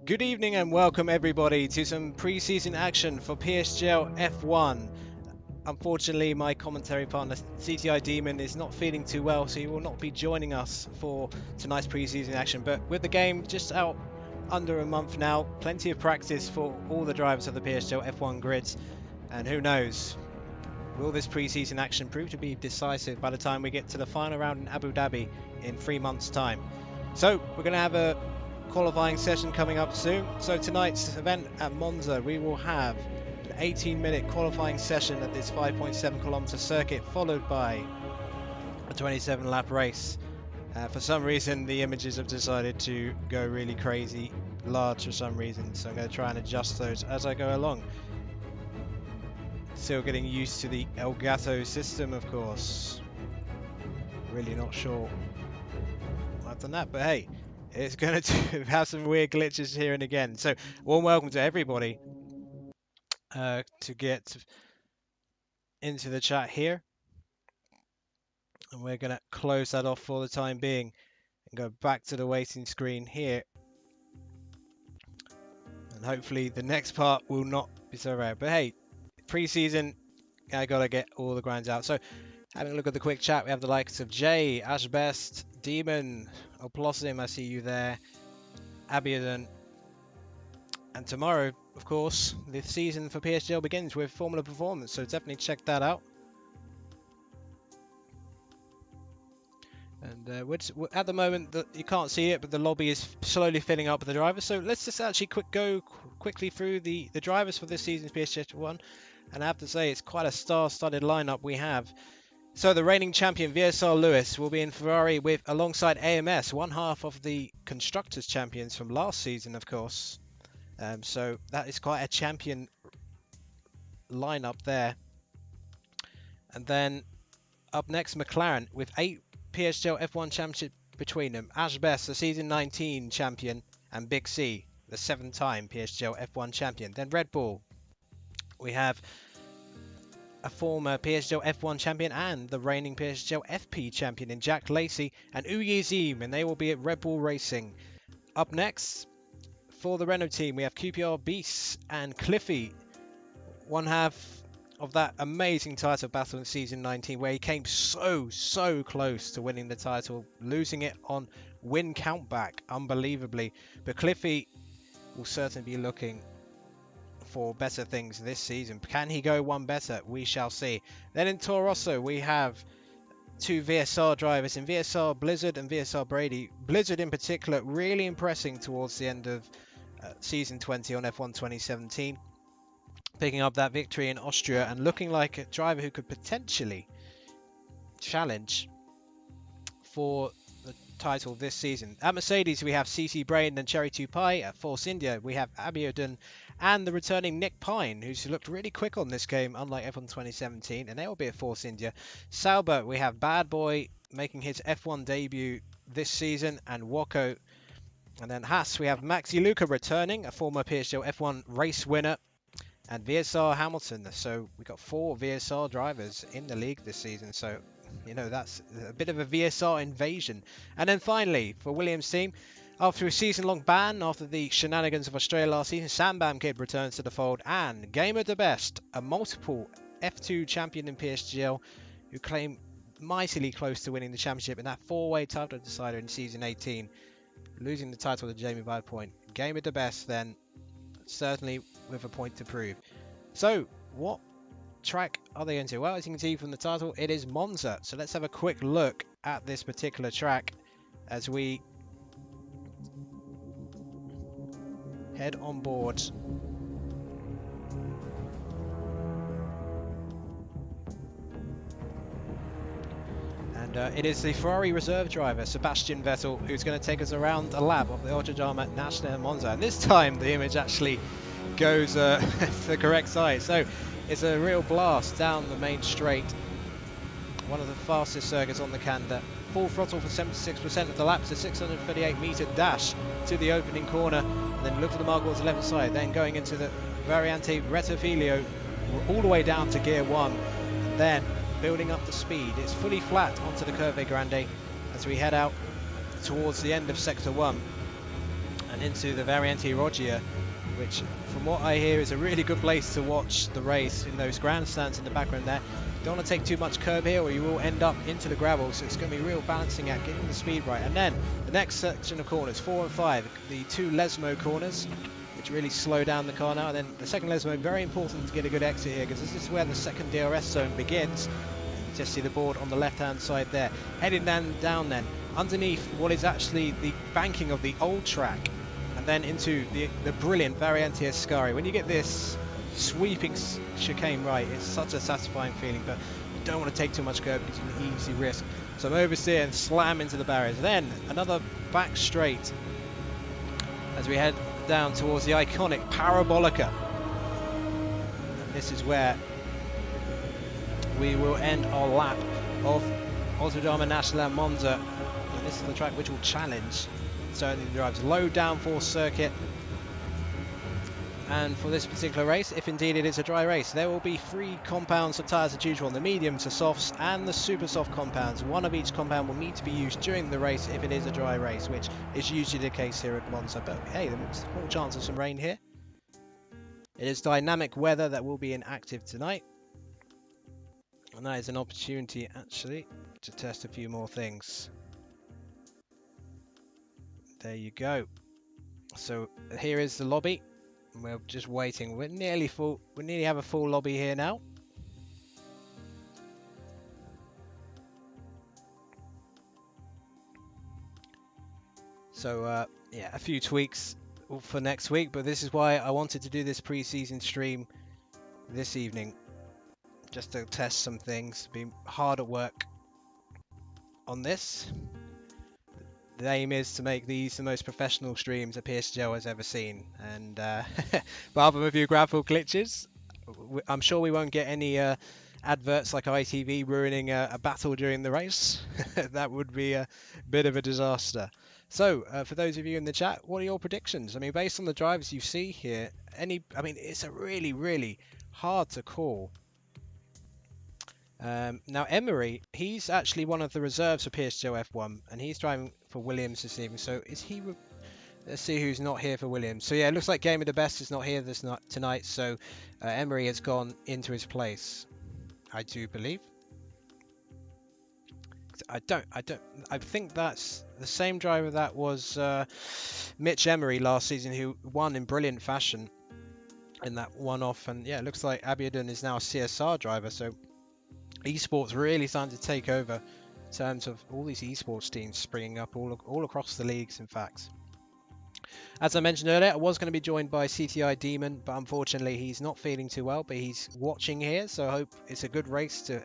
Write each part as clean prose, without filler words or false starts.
Good evening and welcome everybody to some pre-season action for PSGL F1. Unfortunately, my commentary partner CTI Demon is not feeling too well, so he will not be joining us for tonight's pre-season action. But with the game just out under a month now, plenty of practice for all the drivers of the PSGL F1 grids, and who knows, will this pre-season action prove to be decisive by the time we get to the final round in Abu Dhabi in 3 months' time? So we're going to have a qualifying session coming up soon. So tonight's event at Monza, we will have an 18-minute qualifying session at this 5.7 kilometer circuit, followed by a 27-lap race. For some reason, the images have decided to go really crazy large for some reason, so I'm going to try and adjust those as I go along. Still getting used to the Elgato system, of course. Really not sure I've done that, but hey, it's going to have some weird glitches here and again. So, warm welcome to everybody to get into the chat here. And we're going to close that off for the time being and go back to the waiting screen here. And hopefully the next part will not be so rare. But hey, pre-season, I got to get all the grinds out. So, having a look at the quick chat, we have the likes of Jay, Ashbest, Demon, Oplosim, I see you there, Abiodun. And tomorrow, of course, the season for PSGL begins with Formula Performance, so definitely check that out. And at the moment, you can't see it, but the lobby is slowly filling up with the drivers. So let's just actually go quickly through the drivers for this season's PSGL 1. And I have to say, it's quite a star-studded lineup we have. So the reigning champion VSR Lewis will be in Ferrari alongside AMS, one half of the Constructors champions from last season, of course. So that is quite a champion lineup there. And then up next, McLaren with 8 PSGL F1 championship between them. Ashbest, the season 19 champion, and Big C, the 7-time PSGL F1 champion. Then Red Bull, we have a former PSGL F1 champion and the reigning PSGL FP champion in Jack Lacey and Uyezim, and they will be at Red Bull Racing. Up next, for the Renault team, we have QPR Beasts and Cliffy, one half of that amazing title battle in season 19, where he came so close to winning the title, losing it on win countback, unbelievably. But Cliffy will certainly be looking for better things this season. Can he go one better? We shall see. Then in Toro Rosso, we have 2 VSR drivers in VSR Blizzard and VSR Brady. Blizzard in particular really impressing towards the end of season 20 on F1 2017, picking up that victory in Austria and looking like a driver who could potentially challenge for the title this season. At Mercedes, we have CC Brain and Cherry 2 Pie. At Force India, we have Abiodun and the returning Nick Pine, who's looked really quick on this game, unlike F1 2017, and they will be at Force India. Sauber, we have Bad Boy making his F1 debut this season, and Woko. And then Haas, we have Maxi Luca returning, a former PSGL F1 race winner, and VSR Hamilton. So we got 4 VSR drivers in the league this season, so you know that's a bit of a VSR invasion. And then finally, for Williams' team, after a season-long ban after the shenanigans of Australia last season, Sam Bam Kid returns to the fold, and Gamer the Best, a multiple F2 champion in PSGL, who came mightily close to winning the championship in that 4-way title decider in season 18, losing the title to Jamie by a point. Gamer the Best then, certainly with a point to prove. So, what track are they into? Well, as you can see from the title, it is Monza. So let's have a quick look at this particular track as we head on board. And it is the Ferrari reserve driver, Sebastian Vettel, who's going to take us around a lap of the Autodromo National Monza. And this time the image actually goes the correct side. So it's a real blast down the main straight. One of the fastest circuits on the calendar. Full throttle for 76% of the laps, a 638-meter dash to the opening corner. And then look for the Margot's left side. Then going into the Variante Rettifilio all the way down to gear 1. And then building up the speed. It's fully flat onto the Curve Grande as we head out towards the end of Sector 1. and into the Variante Roggia, which from what I hear is a really good place to watch the race in those grandstands in the background there. You don't want to take too much curb here or you will end up into the gravel, so it's going to be real balancing act, getting the speed right. And then the next section of corners, 4 and 5, the two Lesmo corners, which really slow down the car now. And then the second Lesmo, very important to get a good exit here, because this is where the second DRS zone begins. You just see the board on the left hand side there. Heading down then, underneath what is actually the banking of the old track, and then into the brilliant Variante Ascari. When you get this sweeping chicane right, it's such a satisfying feeling, but you don't want to take too much curb because you can easily risk some oversteer and slam into the barriers. Then another back straight as we head down towards the iconic Parabolica. And this is where we will end our lap of Autodromo Nacional Monza. And this is the track which will challenge certainly the drivers. Low downforce circuit. And for this particular race, if indeed it is a dry race, there will be 3 compounds of tyres to choose from, the medium to softs and the super soft compounds. One of each compound will need to be used during the race if it is a dry race, which is usually the case here at Monza. But hey, there's a small chance of some rain here. It is dynamic weather that will be inactive tonight. And that is an opportunity actually to test a few more things. There you go. So here is the lobby. We're just waiting. We're nearly full. We nearly have a full lobby here now. So yeah, a few tweaks for next week, but this is why I wanted to do this pre-season stream this evening, just to test some things. Been hard at work on this. The aim is to make these the most professional streams that PSGL has ever seen, and apart from a few graphical glitches, I'm sure we won't get any adverts like ITV ruining a battle during the race. That would be a bit of a disaster. So for those of you in the chat, what are your predictions? I mean, based on the drivers you see here, it's a really hard to call. Now Emery, he's actually one of the reserves for PSGL F1, and he's driving for Williams this evening. So is he? Let's see who's not here for Williams. So yeah, it looks like Game of the Best is not here tonight. So Emery has gone into his place, I do believe. I think that's the same driver that was Mitch Emery last season, who won in brilliant fashion in that one-off. And yeah, it looks like Abiodun is now a CSR driver. So esports really starting to take over in terms of all these esports teams springing up all across the leagues, in fact. As I mentioned earlier, I was going to be joined by CTI Demon, but unfortunately he's not feeling too well, but he's watching here, so I hope it's a good race to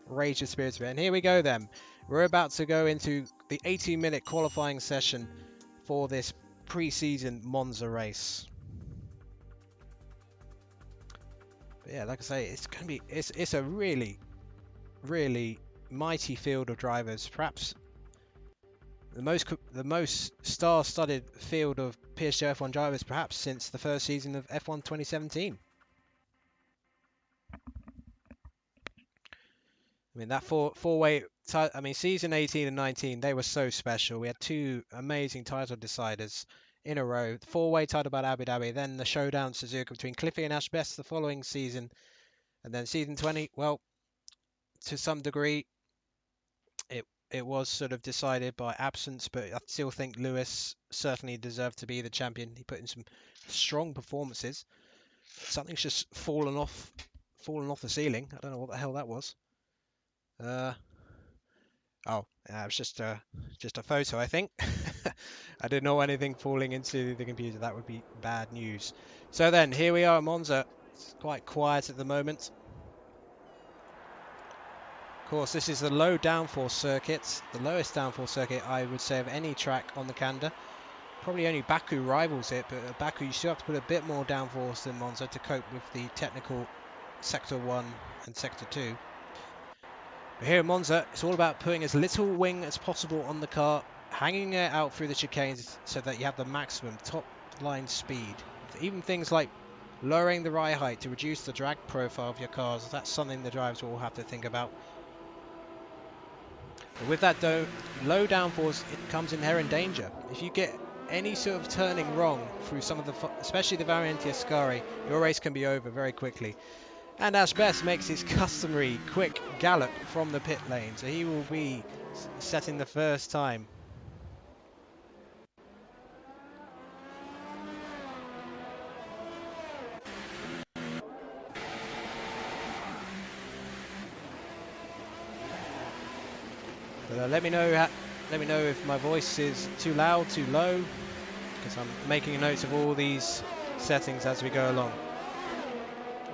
raise your spirits a bit. And here we go then. We're about to go into the 18-minute qualifying session for this pre-season Monza race. But yeah, like I say, it's going to be it's a really mighty field of drivers, perhaps the most star-studded field of PSGL F1 drivers perhaps since the first season of F1 2017. I mean, that four-way, I mean, season 18 and 19, they were so special. We had 2 amazing title deciders in a row. The 4-way title about Abu Dhabi, then the showdown Suzuka between Cliffy and Ash Best the following season, and then season 20, well, to some degree, it was sort of decided by absence, but I still think Lewis certainly deserved to be the champion. He put in some strong performances. Something's just fallen off the ceiling. I don't know what the hell that was. Oh, it was just a photo, I think. I didn't know anything falling into the computer. That would be bad news. So then, here we are at Monza. It's quite quiet at the moment. Of course, this is the low downforce circuit, the lowest downforce circuit I would say of any track on the Kanda. Probably only Baku rivals it, but at Baku you still have to put a bit more downforce than Monza to cope with the technical Sector 1 and Sector 2. But here at Monza, it's all about putting as little wing as possible on the car, hanging it out through the chicanes so that you have the maximum top line speed. Even things like lowering the ride height to reduce the drag profile of your cars, that's something the drivers will have to think about. But with that though, low downforce, it comes inherent danger. If you get any sort of turning wrong through some of the, especially the Variante Ascari, your race can be over very quickly. And Ash Best makes his customary quick gallop from the pit lane, so he will be setting the first time. But let me know if my voice is too loud, too low, because I'm making notes of all these settings as we go along.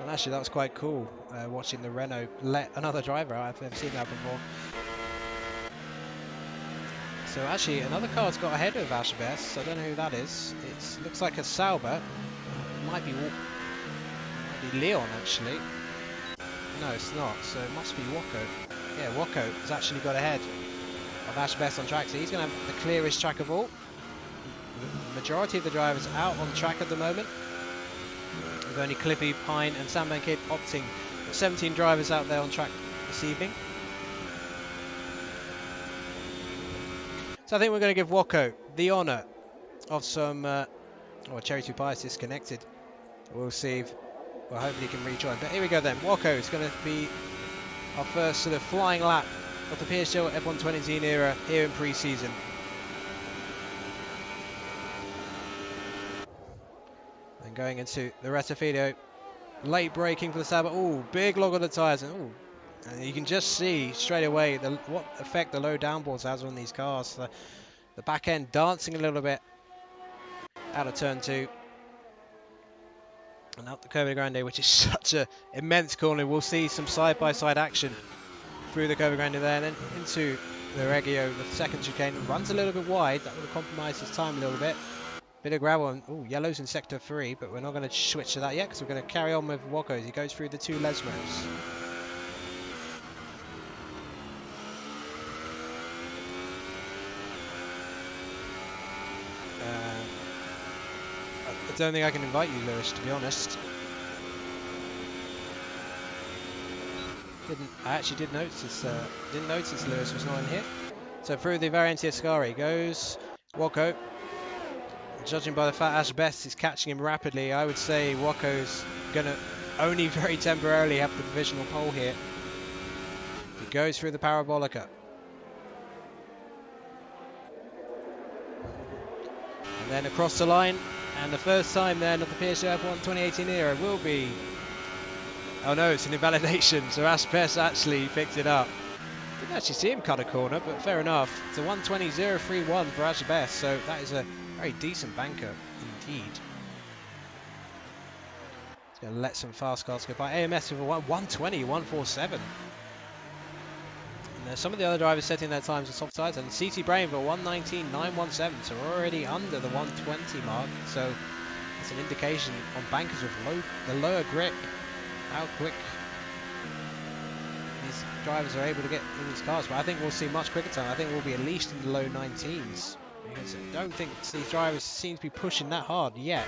And actually, that was quite cool, watching the Renault let another driver out. I've never seen that before. So actually, another car's got ahead of Ash Best. I don't know who that is. It looks like a Sauber. It might be Leon, actually. No, it's not. So it must be Wacko. Yeah, Wacko has actually got ahead of Ash Best on track. So he's going to have the clearest track of all. The majority of the drivers out on track at the moment. With only Cliffy, Pine and Sandman Kid opting. 17 drivers out there on track this evening. So I think we're going to give Wacko the honour of some... Cherry 2 Pie is disconnected. We'll see if... Well, hopefully he can rejoin. But here we go then. Wacko is going to be our first sort of flying lap of the PSGL F1 2019 era here in pre-season. And going into the Rettifido, late braking for the Sauber. Oh, big log on the tyres. And you can just see straight away what effect the low downforce has on these cars. The back end dancing a little bit out of turn 2. And out the Curva Grande, which is such an immense corner. We'll see some side-by-side action through the Curva Grande there, and then into the Reggio, the second chicane. Runs a little bit wide. That would have compromised his time a little bit. Bit of gravel, and yellow's in sector 3, but we're not going to switch to that yet because we're going to carry on with Wacko as he goes through the 2 Lesmos. I don't think I can invite you, Lewis, to be honest. I actually did notice. Didn't notice Lewis was not in here. So through the Variante Ascari goes Wacko. Judging by the fact Ash Best is catching him rapidly, I would say Wacko's going to only very temporarily have the provisional pole here. He goes through the Parabolica. And then across the line. And the first time then of the PSGL F1 2018 era will be... Oh no, it's an invalidation. So Ash Best actually picked it up. Didn't actually see him cut a corner, but fair enough. It's a 120.031 for Ash Best, so that is a very decent banker indeed. It's going to let some fast cars go by. AMS with a 120.147. And some of the other drivers setting their times on soft sides, and CT Brain for 119.917, so we're already under the 120 mark. So it's an indication on bankers with the lower grip how quick these drivers are able to get in these cars. But I think we'll see much quicker time. I think we'll be at least in the low 19s. Because I don't think these drivers seem to be pushing that hard yet.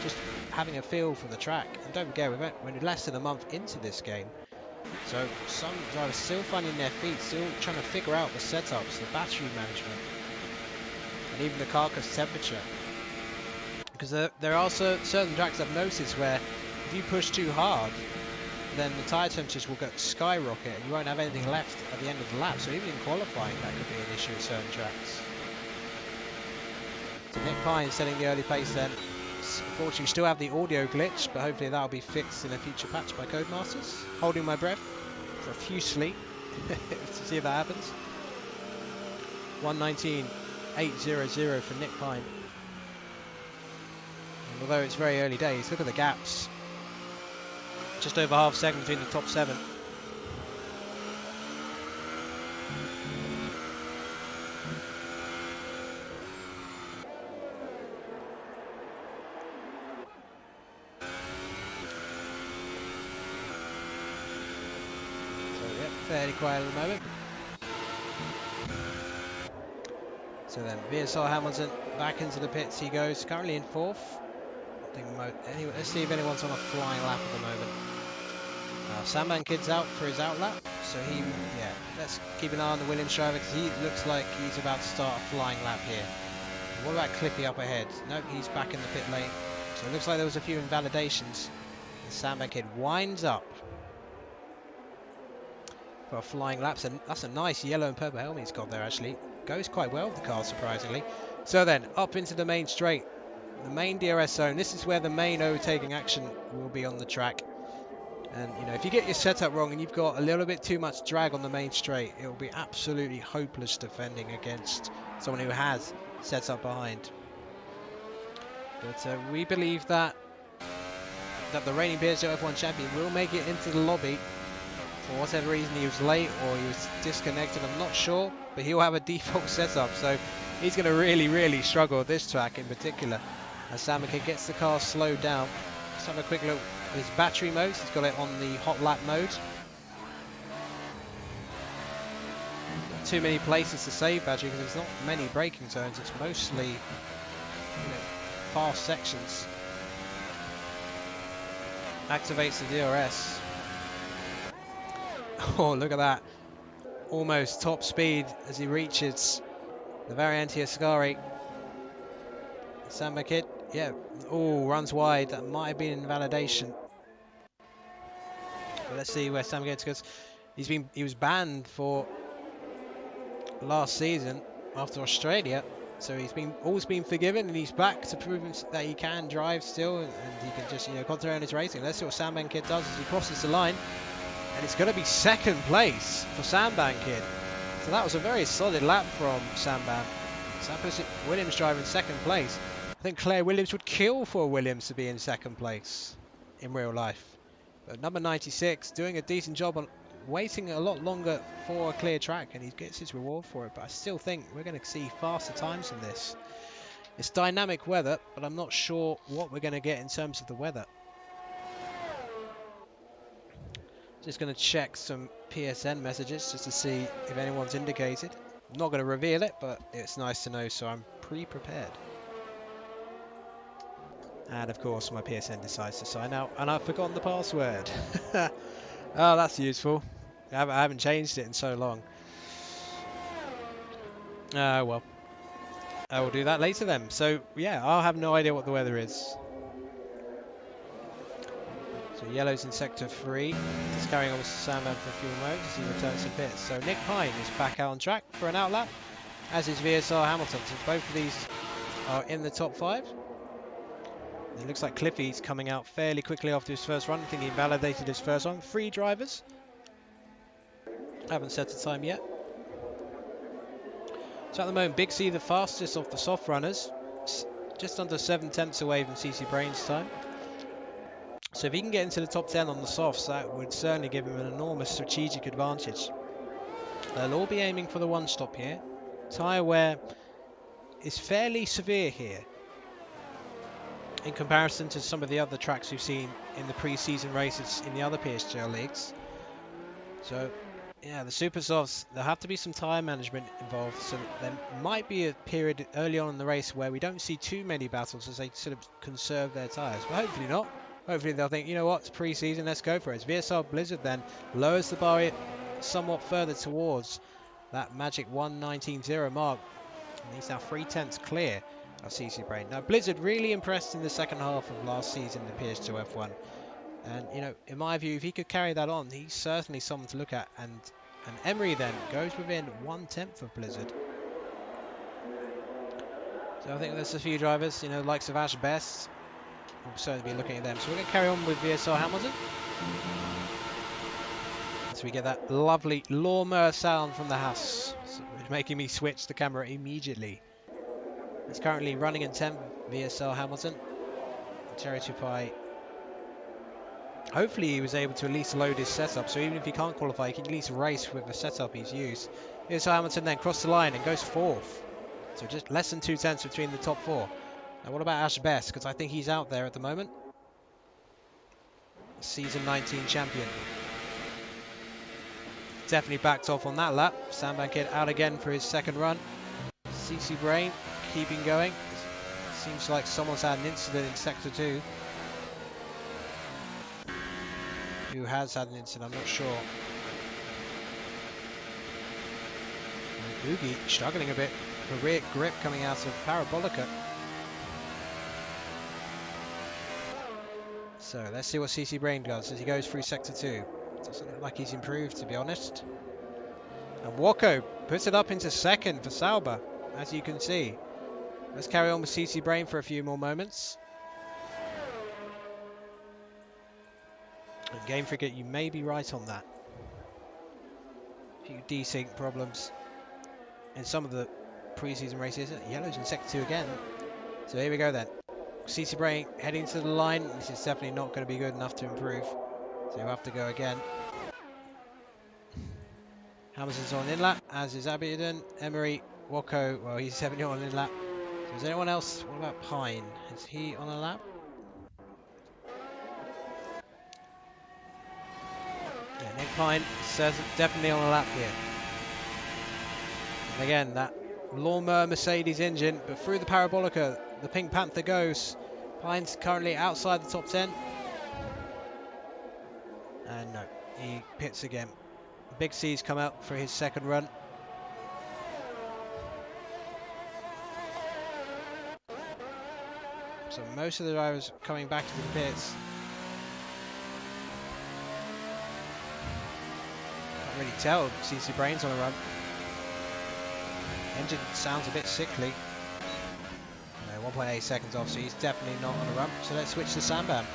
Just having a feel for the track. And don't forget, we're less than a month into this game. So some drivers still finding their feet, still trying to figure out the setups, the battery management, and even the carcass temperature. Because there are certain tracks I've noticed where if you push too hard, then the tyre temperatures will go skyrocket and you won't have anything left at the end of the lap. So even in qualifying, that could be an issue at certain tracks. So Nick Pine setting the early pace then. Unfortunately, we still have the audio glitch, but hopefully that'll be fixed in a future patch by Codemasters. Holding my breath for a few sleep to see if that happens. 119.800 for Nick Pine. And although it's very early days, look at the gaps. Just over half second between the top 7. Fairly quiet at the moment. So then VSR Hamilton back into the pits he goes, currently in 4th. Anyway, let's see if anyone's on a flying lap at the moment. Sandman Kid's out for his out lap, so let's keep an eye on the Williams driver because he looks like he's about to start a flying lap here. What about Clippy up ahead? Nope, he's back in the pit lane. So it looks like there was a few invalidations. The Sandbank Kid winds up for a flying lap. So that's a nice yellow and purple helmet he's got there, actually. Goes quite well with the car, surprisingly. So then, up into the main straight. The main DRS zone. This is where the main overtaking action will be on the track. And, you know, if you get your setup wrong and you've got a little bit too much drag on the main straight, it will be absolutely hopeless defending against someone who has setup behind. But we believe that the reigning PSGL F1 champion will make it into the lobby. For whatever reason, he was late or he was disconnected, I'm not sure, but he'll have a default setup, so he's going to really struggle at this track in particular. As Samaka gets the car slowed down. Let's have a quick look at his battery modes. He's got it on the hot lap mode. Not too many places to save battery because there's not many braking zones. It's mostly, you know, fast sections. Activates the DRS. Oh, look at that. Almost top speed as he reaches the very anti-Ascari. Samba Kid, yeah. Oh, runs wide. That might have been invalidation. But let's see where Samba Kid goes. He was banned for last season after Australia. So he's always been forgiven, and he's back to prove that he can drive still, and he can just, you know, concentrate on his racing. Let's see what Sandbank Kid does as he crosses the line. And it's going to be second place for Sandbank Kid. So that was a very solid lap from Sandbank. So that puts Williams driver in second place. I think Claire Williams would kill for Williams to be in second place in real life. But number 96 doing a decent job on waiting a lot longer for a clear track, and he gets his reward for it. But I still think we're going to see faster times than this. It's dynamic weather, but I'm not sure what we're going to get in terms of the weather. Just going to check some PSN messages just to see if anyone's indicated. I'm not going to reveal it, but it's nice to know, so I'm pre-prepared. And of course my PSN decides to sign out, and I've forgotten the password. Oh, that's useful. I haven't changed it in so long. Well, I will do that later then. So yeah, I'll have no idea what the weather is. So yellow's in sector 3. He's carrying on with Sandman for fuel mode as he returns to pits. So Nick Pine is back out on track for an outlap, as is VSR Hamilton. So both of these are in the top 5. It looks like Cliffy's coming out fairly quickly after his first run. I think he validated his first run. 3 drivers. Haven't set a time yet. So at the moment, Big C the fastest of the soft runners. Just under 7 tenths away from CC Brain's time. So if he can get into the top 10 on the softs, that would certainly give him an enormous strategic advantage. They'll all be aiming for the 1 stop here. Tyre wear is fairly severe here in comparison to some of the other tracks we've seen in the pre-season races in the other PSGL leagues. So yeah, the super softs, there'll have to be some tyre management involved, so there might be a period early on in the race where we don't see too many battles as they sort of conserve their tyres, but hopefully not. Hopefully they'll think, you know what, it's pre-season, let's go for it. As VSR Blizzard then lowers the bar somewhat further towards that magic 1:19.0 mark, and he's now 3 tenths clear of CC Brain. Now Blizzard really impressed in the second half of last season in the PSGL F1, and you know, in my view, if he could carry that on, he's certainly someone to look at. And Emery then goes within 1/10 of Blizzard. So I think there's a few drivers, you know, likes of Ash Best. We'll certainly be looking at them. So we're going to carry on with VSR Hamilton. So we get that lovely lawnmower sound from the house, so it's making me switch the camera immediately. It's currently running in 10th, VSR Hamilton. Terry Tupai, hopefully he was able to at least load his setup, so even if he can't qualify, he can at least race with the setup he's used. VSR Hamilton then crosses the line and goes 4th. So just less than 2 tenths between the top 4. Now what about Ash Best? Because I think he's out there at the moment. Season 19 champion. Definitely backed off on that lap. Sandbank Kid out again for his second run. CC Brain keeping going. Seems like someone's had an incident in sector 2. Who has had an incident, I'm not sure. Oogie struggling a bit. rear grip coming out of Parabolica. So let's see what CC Brain does as he goes through Sector 2. Doesn't look like he's improved, to be honest. And Woko puts it up into second for Sauber, as you can see. Let's carry on with CC Brain for a few more moments. And Game Frigate, you may be right on that. A few desync problems in some of the preseason races. Yellow's in Sector 2 again. So here we go then. CC Brain heading to the line. This is definitely not going to be good enough to improve. So you'll have to go again. Hamilton's on in lap, as is Abingdon. Emery, Woko, well, he's 70 on in lap. So is anyone else? What about Pine? Is he on a lap? Yeah, Nick Pine says definitely on a lap here. And again, that Lawnmower Mercedes engine, but through the Parabolica, the Pink Panther goes. Pine's currently outside the top 10. And no, he pits again. Big C's come out for his second run. So most of the drivers coming back to the pits. Can't really tell CC Brain's on a run. Engine sounds a bit sickly. No, 1.8 seconds off, so he's definitely not on a run. So let's switch to Sambam,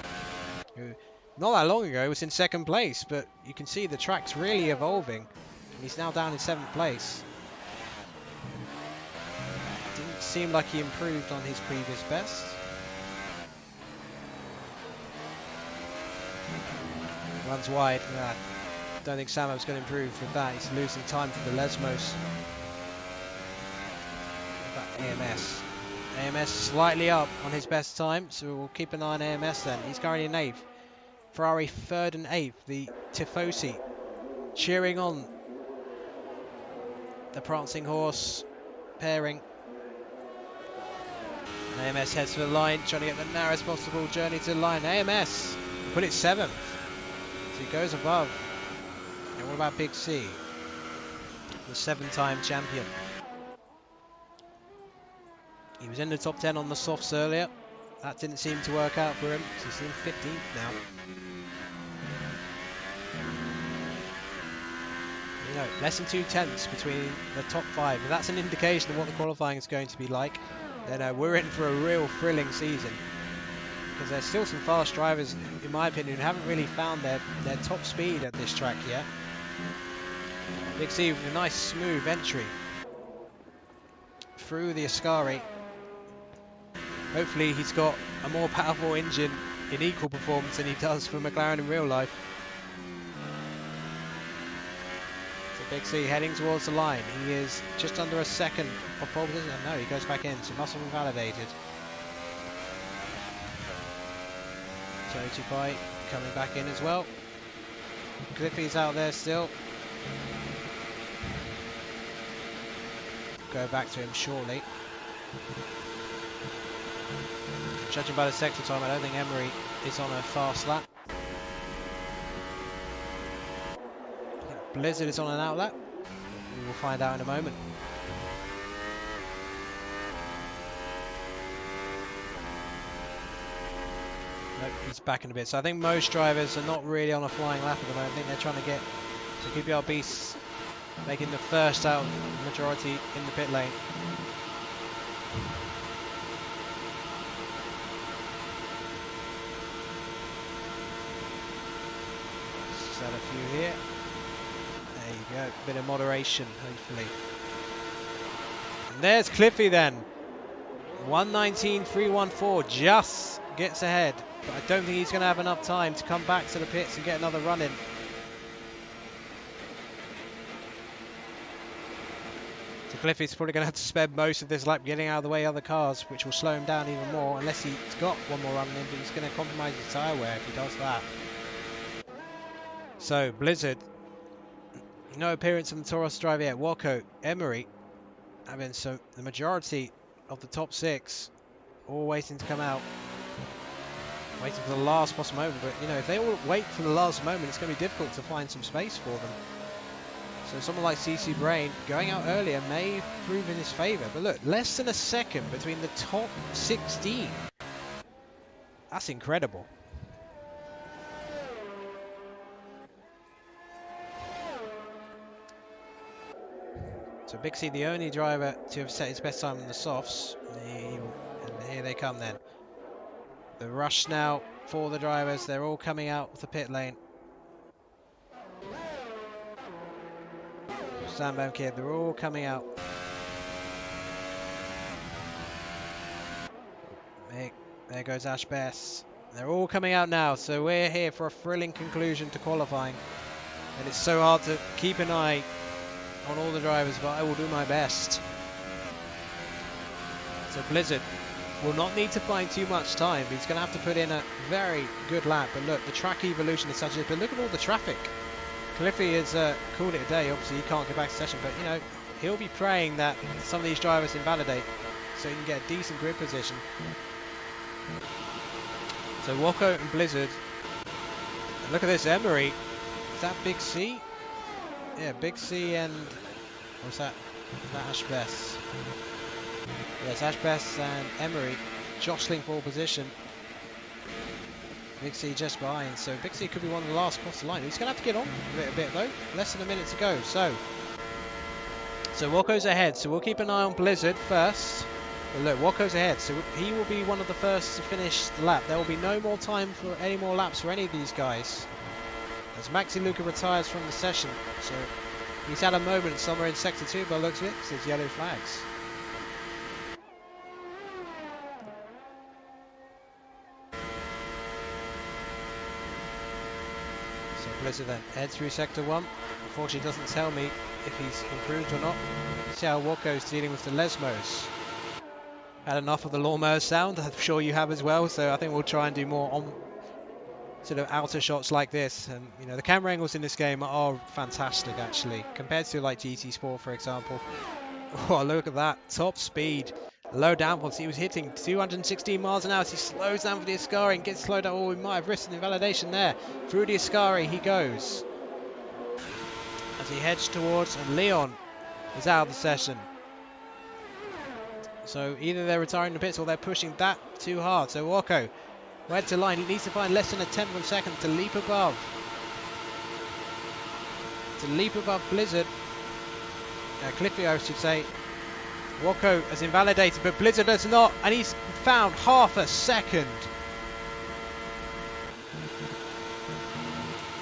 who not that long ago was in second place, but you can see the track's really evolving. He's now down in 7th place. Didn't seem like he improved on his previous best. Runs wide. Don't think Samab's going to improve with that. He's losing time to the Lesmos. AMS. AMS slightly up on his best time, so we'll keep an eye on AMS then. He's currently in 8th. Ferrari 3rd and 8th. The Tifosi cheering on the Prancing Horse pairing. And AMS heads for the line, trying to get the narrowest possible journey to the line. AMS put it 7th. So he goes above. And what about Big C? The 7-time champion. He was in the top 10 on the softs earlier. That didn't seem to work out for him. So he's in 15th now. You know, less than 2 tenths between the top 5. If that's an indication of what the qualifying is going to be like, then we're in for a real thrilling season. Because there's still some fast drivers, in my opinion, who haven't really found their top speed at this track yet. Big C with a nice smooth entry through the Ascari. Hopefully he's got a more powerful engine in equal performance than he does for McLaren in real life. So Big C heading towards the line. He is just under a second of pole position. No, he goes back in, so must have been validated. Chochipai coming back in as well. Cliffy's out there still. Go back to him shortly. Judging by the sector time, I don't think Emery is on a fast lap. I think Blizzard is on an out lap. We will find out in a moment. Nope, he's back in a bit. So I think most drivers are not really on a flying lap at the moment. I think they're trying to get to PPR Beasts making the first out of the majority in the pit lane. Just add a few here. There you go, bit of moderation, hopefully. And there's Cliffy then. 119.314, just gets ahead. But I don't think he's going to have enough time to come back to the pits and get another run in. So Cliffy's probably going to have to spend most of this lap getting out of the way of other cars, which will slow him down even more, unless he's got one more run in, but he's going to compromise his tyre wear if he does that. So Blizzard, no appearance from the Toros driver yet. Walco, Emery, having so the majority of the top 6 all waiting to come out. Waiting for the last possible moment, but you know, if they all wait for the last moment, it's going to be difficult to find some space for them. So someone like CC Brain going out earlier may prove in his favour. But look, less than a second between the top 16. That's incredible. So Big C, the only driver to have set his best time on the softs. And here they come then. The rush now for the drivers. They're all coming out of the pit lane. Sambam Kid, they're all coming out. There goes Ash Bess. They're all coming out now, so we're here for a thrilling conclusion to qualifying. And it's so hard to keep an eye on all the drivers, but I will do my best. So Blizzard will not need to find too much time. He's going to have to put in a very good lap. But look, the track evolution is such a... But look at all the traffic. Cliffy has called it a day. Obviously, he can't get back to session, but, you know, he'll be praying that some of these drivers invalidate so he can get a decent grid position. So Woko and Blizzard. And look at this, Emery. Is that Big C? Yeah, Big C and... What's that? Is that Ash Bess? Yes, Ash Bess and Emery jostling for position. Big C just behind, so Big C could be one of the last across the line. He's going to have to get on a bit though. Less than a minute to go. So Woko's ahead. So we'll keep an eye on Blizzard first. But look, Woko's ahead, so he will be one of the first to finish the lap. There will be no more time for any more laps for any of these guys, as Maxi Luca retires from the session. So he's had a moment somewhere in Sector 2 by the looks of it, because there's yellow flags. So Blizzard then heads through Sector 1. Unfortunately, doesn't tell me if he's improved or not. See how Woko's dealing with the Lesmos. Had enough of the lawnmower sound, I'm sure you have as well, so I think we'll try and do more on sort of outer shots like this. And you know, the camera angles in this game are fantastic actually, compared to like GT Sport for example. Oh, look at that, top speed, low downforce. He was hitting 216 miles an hour as he slows down for the Ascari and gets slowed down. Oh, we might have risked an invalidation there. Through the Ascari he goes as he heads towards, and Leon is out of the session. So either they're retiring the pits or they're pushing that too hard. So Woko, where to line? He needs to find less than a tenth of a second to leap above. Blizzard. Cliffy, I should say. Woko has invalidated, but Blizzard does not, and he's found half a second.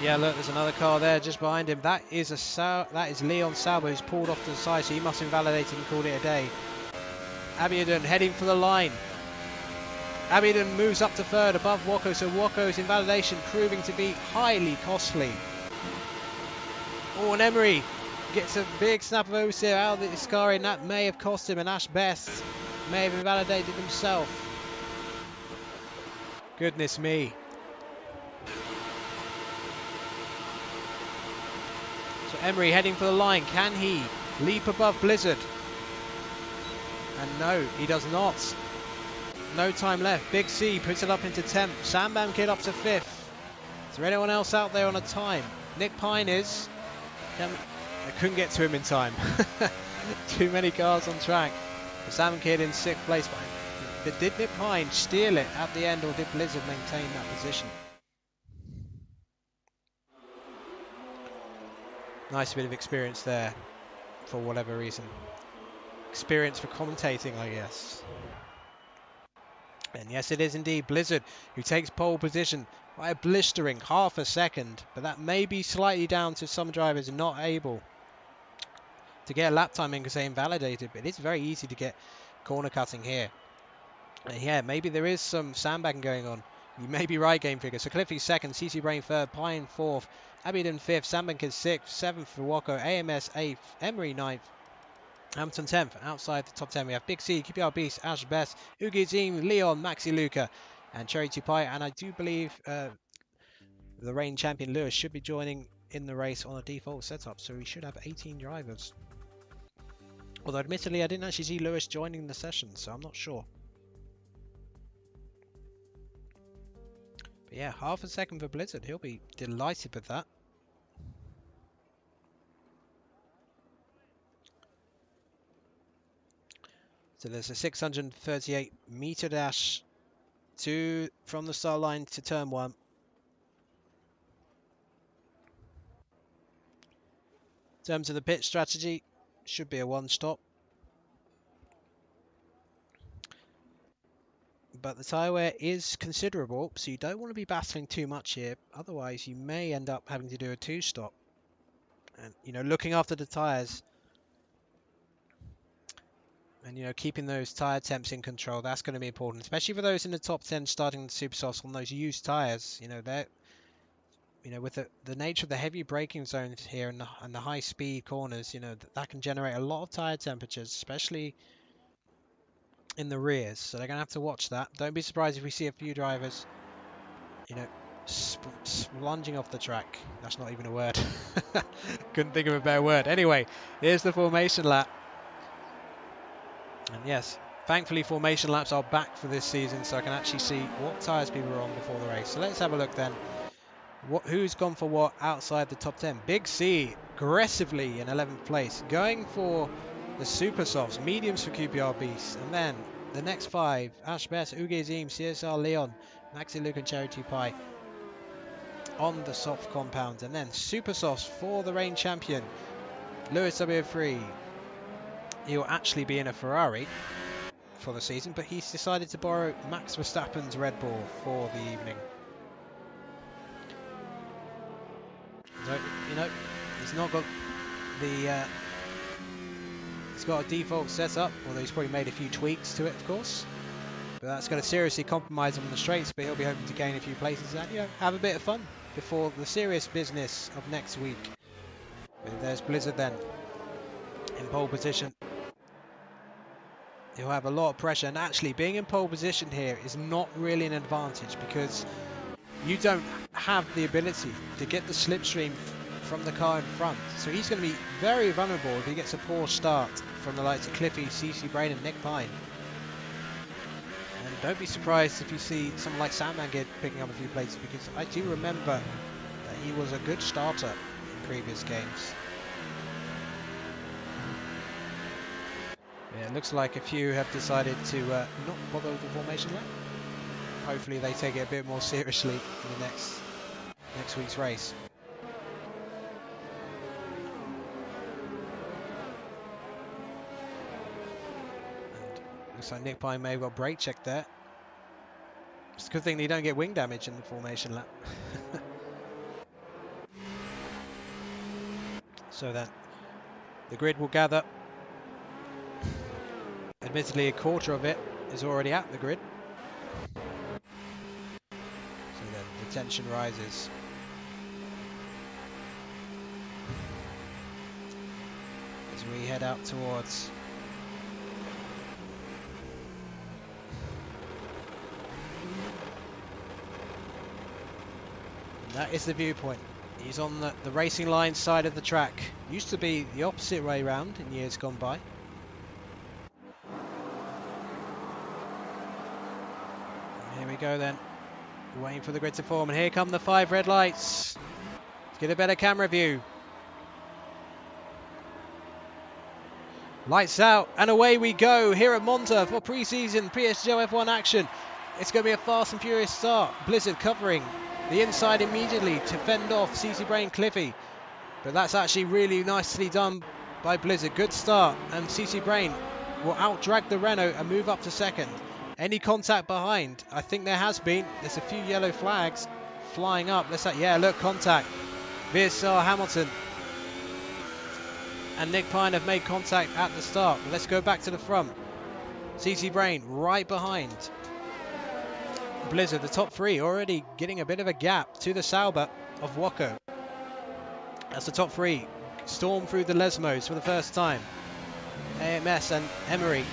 Yeah, look, there's another car there just behind him. That is Leon Sauber, who's pulled off to the side, so he must invalidate it and called it a day. Abiadon heading for the line. Abiadon moves up to third above Woko, so Woko's invalidation proving to be highly costly. Oh, and Emery gets a big snap of oversteer out of the Ascari, and that may have cost him, and Ash Best may have invalidated himself. Goodness me. So Emery heading for the line. Can he leap above Blizzard? And no, he does not. No time left. Big C puts it up into 10th. Sambam Kid up to 5th. Is there anyone else out there on a time? Nick Pine is. I couldn't get to him in time. Too many cars on track. Sambam Kid in 6th place. But did Nick Pine steal it at the end, or did Blizzard maintain that position? Nice bit of experience there, for whatever reason. Experience for commentating, I guess. And yes, it is indeed Blizzard who takes pole position by a blistering half a second, but that may be slightly down to some drivers not able to get a lap time in because they invalidated, but it's very easy to get corner cutting here. And yeah, maybe there is some sandbagging going on. You may be right, Game Figure. So Cliffy 2nd, CC Brain 3rd, Pine 4th, Abingdon 5th, Sandbank is 6th, 7th for Woko, AMS 8th, Emery 9th, Hampton 10th. Outside the top 10 we have Big C, QPR Beast, Ash Best, Ugizim, Leon, Maxi Luca and Cherry Tupai. And I do believe the reigning champion Lewis should be joining in the race on a default setup, so we should have 18 drivers. Although admittedly I didn't actually see Lewis joining the session, so I'm not sure. But yeah, half a second for Blizzard. He'll be delighted with that. So there's a 638 meter dash from the start line to turn 1. In terms of the pit strategy, should be a 1-stop. But the tyre wear is considerable, so you don't want to be battling too much here. Otherwise, you may end up having to do a 2-stop. And, you know, looking after the tyres and, you know, keeping those tyre temps in control, that's going to be important, especially for those in the top 10 starting the super softs on those used tyres. You know, they're, you know, with the nature of the heavy braking zones here and the high speed corners, you know, that can generate a lot of tyre temperatures, especially in the rears. So they're going to have to watch that. Don't be surprised if we see a few drivers, you know, lunging off the track. That's not even a word. Couldn't think of a better word. Anyway, here's the formation lap. And yes, thankfully formation laps are back for this season, so I can actually see what tyres people were on before the race. So let's have a look then. Who's gone for what outside the top 10? Big C aggressively in 11th place, going for the super softs, mediums for QPR Beast, and then the next 5: Ash Bess, Uge Azim, CSR Leon, Maxi Luke and Charity Pie on the soft compounds, and then super softs for the reign champion Lewis W3. He'll actually be in a Ferrari for the season, but he's decided to borrow Max Verstappen's Red Bull for the evening. So, you know, he's not got the he's got a default setup, although he's probably made a few tweaks to it, of course. But that's going to seriously compromise him on the straights, but he'll be hoping to gain a few places and, you know, have a bit of fun before the serious business of next week. But there's Blizzard then in pole position. He'll have a lot of pressure, and actually being in pole position here is not really an advantage because you don't have the ability to get the slipstream from the car in front. So he's going to be very vulnerable if he gets a poor start from the likes of Cliffy, CC Brain and Nick Pine. And don't be surprised if you see someone like Sandman picking up a few places, because I do remember that he was a good starter in previous games. Yeah, it looks like a few have decided to not bother with the formation lap. Hopefully they take it a bit more seriously in the next week's race. And looks like Nick Pine may have got brake check there. It's a good thing they don't get wing damage in the formation lap. So then the grid will gather. Admittedly, a quarter of it is already at the grid. So then the tension rises. As we head out towards and that is the viewpoint. He's on the racing line side of the track. Used to be the opposite way round in years gone by. Here we go then, waiting for the grid to form, and here come the 5 red lights. Let's get a better camera view. Lights out and away we go here at Monza for pre-season PSGL F1 action. It's going to be a fast and furious start. Blizzard covering the inside immediately to fend off CC Brain Cliffy, but that's actually really nicely done by Blizzard. Good start, and CC Brain will out-drag the Renault and move up to second. Any contact behind? I think there has been. There's a few yellow flags flying up. Yeah, look, contact. VSR Hamilton and Nick Pine have made contact at the start. But let's go back to the front. CC Brain right behind Blizzard. The top 3 already getting a bit of a gap to the Sauber of Waco. That's the top 3. Storm through the Lesmos for the first time. AMS and Emery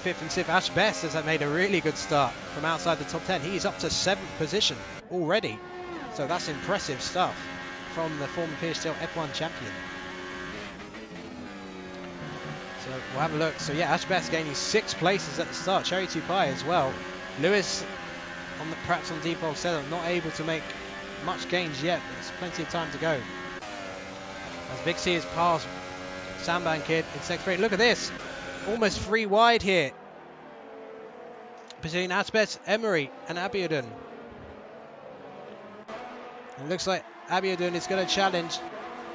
5th and 6th. Ash Best has made a really good start from outside the top 10. He's up to 7th position already. So that's impressive stuff from the former PSGL F1 champion. So we'll have a look. So yeah, Ash Best gaining 6 places at the start. Cherry 2 Pie as well. Lewis perhaps on default setup, not able to make much gains yet. There's plenty of time to go. As Big C has passed Sandban Kid in 6th grade. Look at this. almost 3 wide here between Asbest, Emery and Abiodun. It looks like Abiodun is going to challenge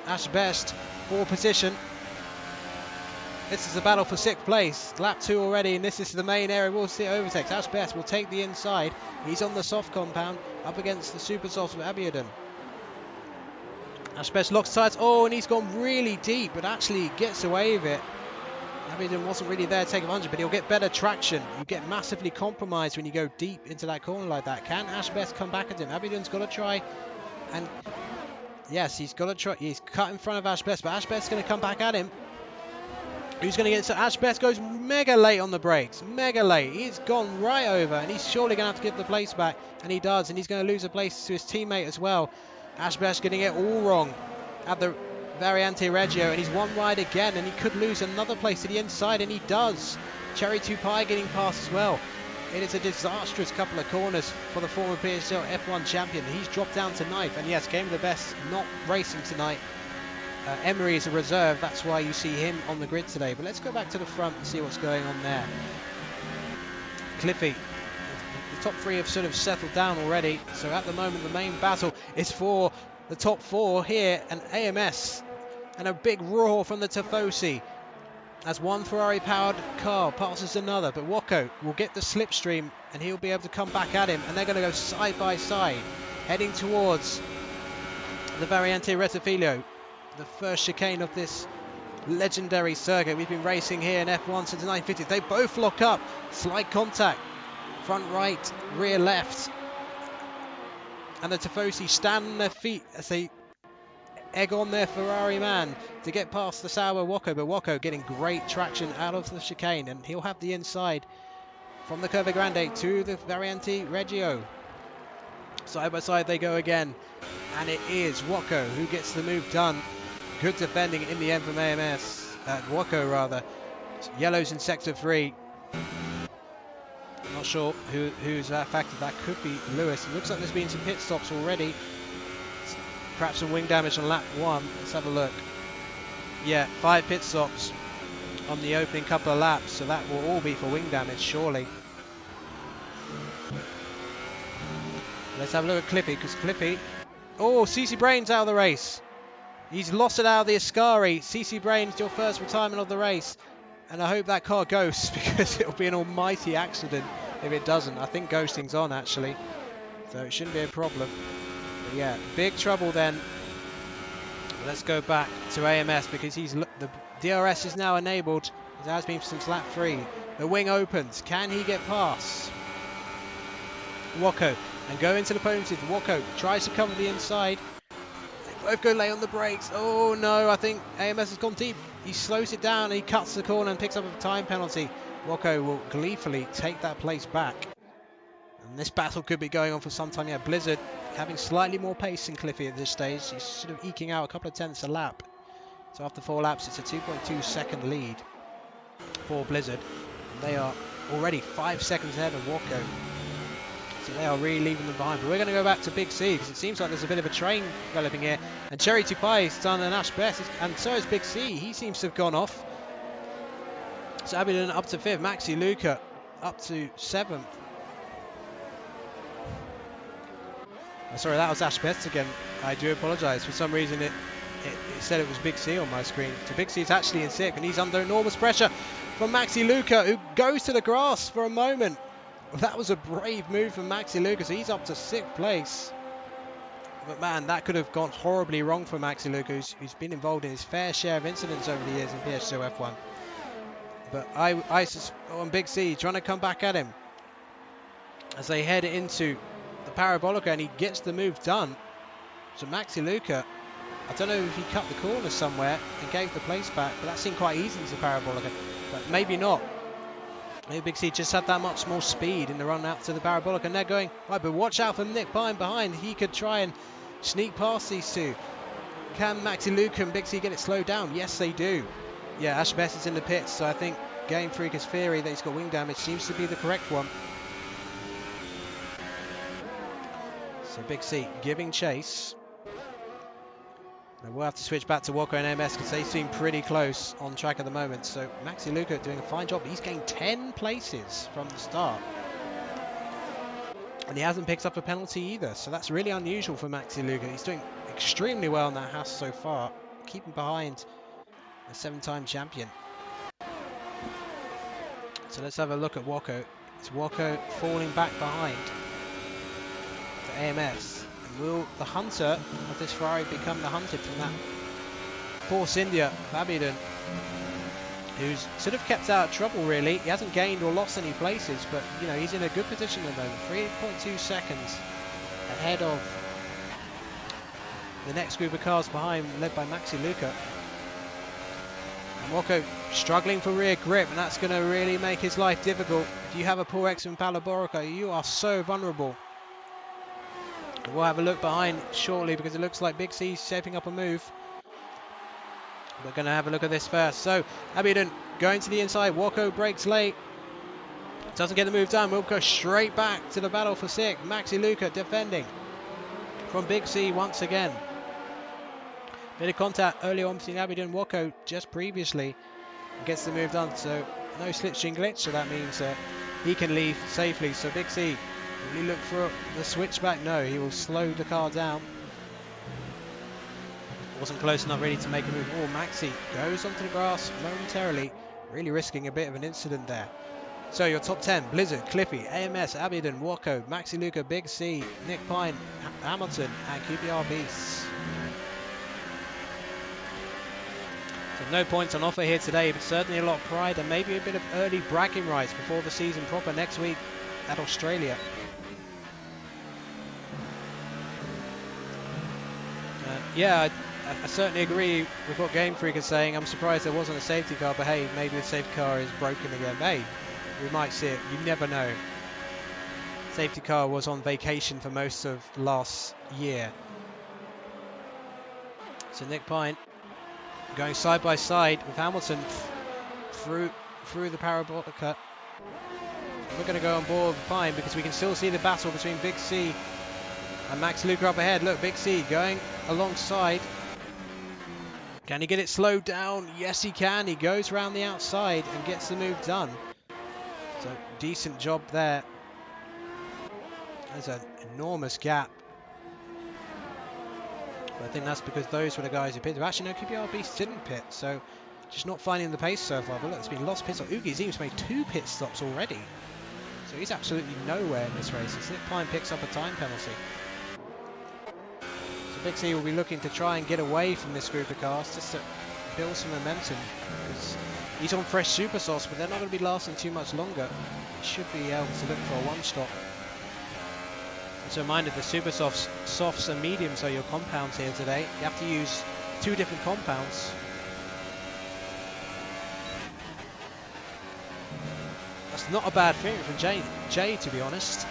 Asbest for position. This is the battle for 6th place. Lap 2 already, and this is the main area. We'll see overtakes. Asbest will take the inside. He's on the soft compound up against the super soft of Abiodun. Asbest locks tights. Oh, and he's gone really deep, but actually gets away with it. Abiodun wasn't really there to take 100, but he'll get better traction. You get massively compromised when you go deep into that corner like that. Can Asbest come back at him? Abiodun's got to try, and yes, he's got to try. He's cut in front of Asbest, but Asbest's going to come back at him. Who's going to get... So Asbest goes mega late on the brakes. Mega late. He's gone right over, and he's surely going to have to give the place back, and he does, and he's going to lose a place to his teammate as well. Asbest getting it all wrong at the Variante Reggio, and he's 1 wide again, and he could lose another place to the inside, and he does. Cherry Tupai getting past as well. It is a disastrous couple of corners for the former PSGL F1 champion. He's dropped down to 9th, and yes, game of the best, not racing tonight. Emery is a reserve, that's why you see him on the grid today. But let's go back to the front and see what's going on there. Cliffy, the top 3 have sort of settled down already, so at the moment the main battle is for the top 4 here, and AMS, and a big roar from the Tifosi as one Ferrari powered car passes another, but Wacko will get the slipstream and he'll be able to come back at him, and they're going to go side by side heading towards the Variante Rettifilo, the first chicane of this legendary circuit. We've been racing here in F1 since 1950. They both lock up, slight contact, front right, rear left, and the Tifosi stand on their feet as they egg on their Ferrari man to get past the Sauber Wacko, but Wacko getting great traction out of the chicane, and he'll have the inside from the Curva Grande to the Variante Reggio. Side by side they go again, and it is Wacko who gets the move done. Good defending in the end from AMS, Wacko rather. Yellows in sector 3. Not sure who's affected. That could be Lewis. It looks like there's been some pit stops already. Perhaps some wing damage on lap 1. Let's have a look. Yeah, 5 pit stops on the opening couple of laps, so that will all be for wing damage, surely. Let's have a look at Cliffy, because Cliffy... Oh, CC Brain's out of the race. He's lost it out of the Ascari. CC Brain's your first retirement of the race. And I hope that car ghosts, because it'll be an almighty accident if it doesn't. I think ghosting's on, actually. So it shouldn't be a problem. But yeah, big trouble then. Let's go back to AMS, because the DRS is now enabled. It has been since lap 3. The wing opens. Can he get past Wacko and go into the podium? Wacko tries to cover the inside. They both go late on the brakes. Oh no, I think AMS has gone deep. He slows it down and he cuts the corner and picks up a time penalty. Wacko will gleefully take that place back. And this battle could be going on for some time. Yeah, Blizzard having slightly more pace than Cliffy at this stage. He's sort of eking out a couple of tenths a lap. So after 4 laps, it's a 2.2 second lead for Blizzard. And they are already 5 seconds ahead of Wacko. So they are really leaving them behind. But we're going to go back to Big C, because it seems like there's a bit of a train developing here. And Cherry Tupai's done an Asbest, and so is Big C. He seems to have gone off. So Abiodun up to 5th. Maxi Luca up to 7th. Oh, sorry, that was Asbest again. I do apologise. For some reason it said it was Big C on my screen. So Big C is actually in 6th, and he's under enormous pressure from Maxi Luca, who goes to the grass for a moment. That was a brave move from Maxi Luca, so he's up to 6th place. But man, that could have gone horribly wrong for Maxi Luca, who's been involved in his fair share of incidents over the years in PSGL F1. But I on Big C trying to come back at him as they head into the Parabolica, and he gets the move done. So Maxi Luca, I don't know if he cut the corner somewhere and gave the place back, but that seemed quite easy to Parabolica, but maybe not. Maybe Big C just had that much more speed in the run out to the Parabolica, and they're going right. But watch out for Nick Pine behind. He could try and sneak past these two. Can Maxi Luca and Big C get it slowed down? Yes, they do. Yeah, Asbest is in the pits, so I think Game Freaker's theory that he's got wing damage seems to be the correct one. So Big C giving chase And we'll have to switch back to Walker and AMS because they seem pretty close on track at the moment. So Maxi Luca doing a fine job. He's gained 10 places from the start. And he hasn't picked up a penalty either. So that's really unusual for Maxi Luca. He's doing extremely well in that house so far. Keeping behind the 7-time champion. So let's have a look at Wako. It's Wako falling back behind to AMS. And will the hunter of this Ferrari become the hunted from that Force India, Abidin, who's sort of kept out of trouble really. He hasn't gained or lost any places, but you know, he's in a good position at the moment. 3.2 seconds ahead of the next group of cars behind, led by Maxi Luca. And Wako struggling for rear grip, and that's going to really make his life difficult. If you have a poor exit from Palaborica, you are so vulnerable. And we'll have a look behind shortly because it looks like Big C's shaping up a move. We're going to have a look at this first. So Abidin going to the inside. Wako breaks late. Doesn't get the move done. We'll go straight back to the battle for 6th. Maxi Luca defending from Big C once again. Bit of contact early on between Abidin and Wako just previously. Gets the move done. So no slipstream glitch. So that means he can leave safely. So Big C, will he look for the switchback? No, he will slow the car down. Wasn't close enough really to make a move. Oh, Maxi goes onto the grass momentarily, really risking a bit of an incident there. So your top 10, Blizzard, Clippy, AMS, Abidin, Wako, Maxi Luca, Big C, Nick Pine, Hamilton and QPR Beasts. So no points on offer here today, but certainly a lot of pride and maybe a bit of early bragging rights before the season proper next week at Australia. Yeah, I certainly agree with what Game Freak is saying. I'm surprised there wasn't a safety car, but hey, maybe the safety car is broken again. Hey, we might see it. You never know. Safety car was on vacation for most of last year. So Nick Pine going side by side with Hamilton through the Parabolica. We're going to go on board with Pine because we can still see the battle between Big C and Max Luca up ahead. Look, Big C going alongside. Can he get it slowed down? Yes, he can. He goes around the outside and gets the move done. So decent job there. There's an enormous gap. But I think that's because those were the guys who pitted. Actually, no, QPR Beast didn't pit. So just not finding the pace so far. But look, there's been lots of pit stops. Ugi Zim's made 2 pit stops already. So he's absolutely nowhere in this race. Nick Pine picks up a time penalty. Big C will be looking to try and get away from this group of cars just to build some momentum. Because he's on fresh super softs, but they're not going to be lasting too much longer. He should be able to look for a one-stop. As a reminder, the super softs and mediums are your compounds here today. You have to use 2 different compounds. That's not a bad thing from Jay, to be honest.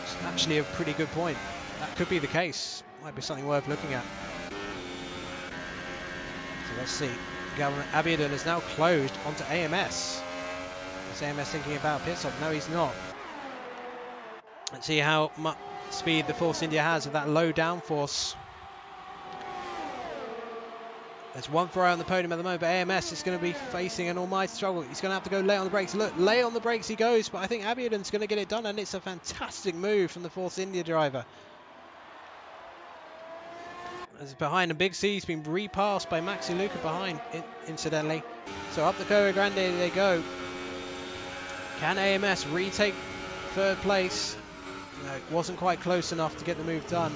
It's actually a pretty good point. That could be the case. Might be something worth looking at. So let's see. Governor Abidin is now closed onto AMS. Is AMS thinking about pit stop? No, he's not. Let's see how much speed the Force India has with that low downforce. There's one Ferrari on the podium at the moment, but AMS is going to be facing an almighty struggle. He's going to have to go late on the brakes. Look, late on the brakes he goes, but I think Abidin's going to get it done, and it's a fantastic move from the Force India driver. As behind, and Big C's been repassed by Maxi Luca behind, incidentally. So up the Coa Grande they go. Can AMS retake 3rd place? No, it wasn't quite close enough to get the move done.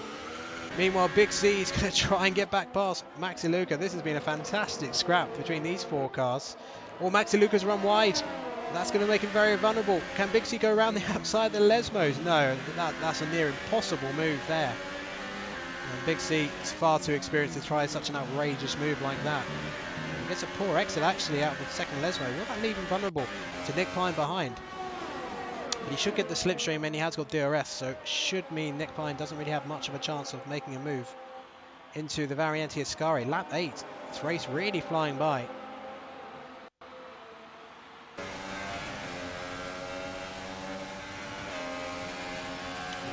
Meanwhile, Big C is going to try and get back past Maxi Luca. This has been a fantastic scrap between these 4 cars. Or Maxi Luca's run wide. That's going to make him very vulnerable. Can Big C go around the outside the Lesmos? No, that's a near impossible move there. And Big C is far too experienced to try such an outrageous move like that. He gets a poor exit actually out of the 2nd Lesmo. Will that leave him vulnerable to Nick Pine behind? But he should get the slipstream, and he has got DRS, so it should mean Nick Pine doesn't really have much of a chance of making a move into the Variante Ascari. Lap 8. This race really flying by.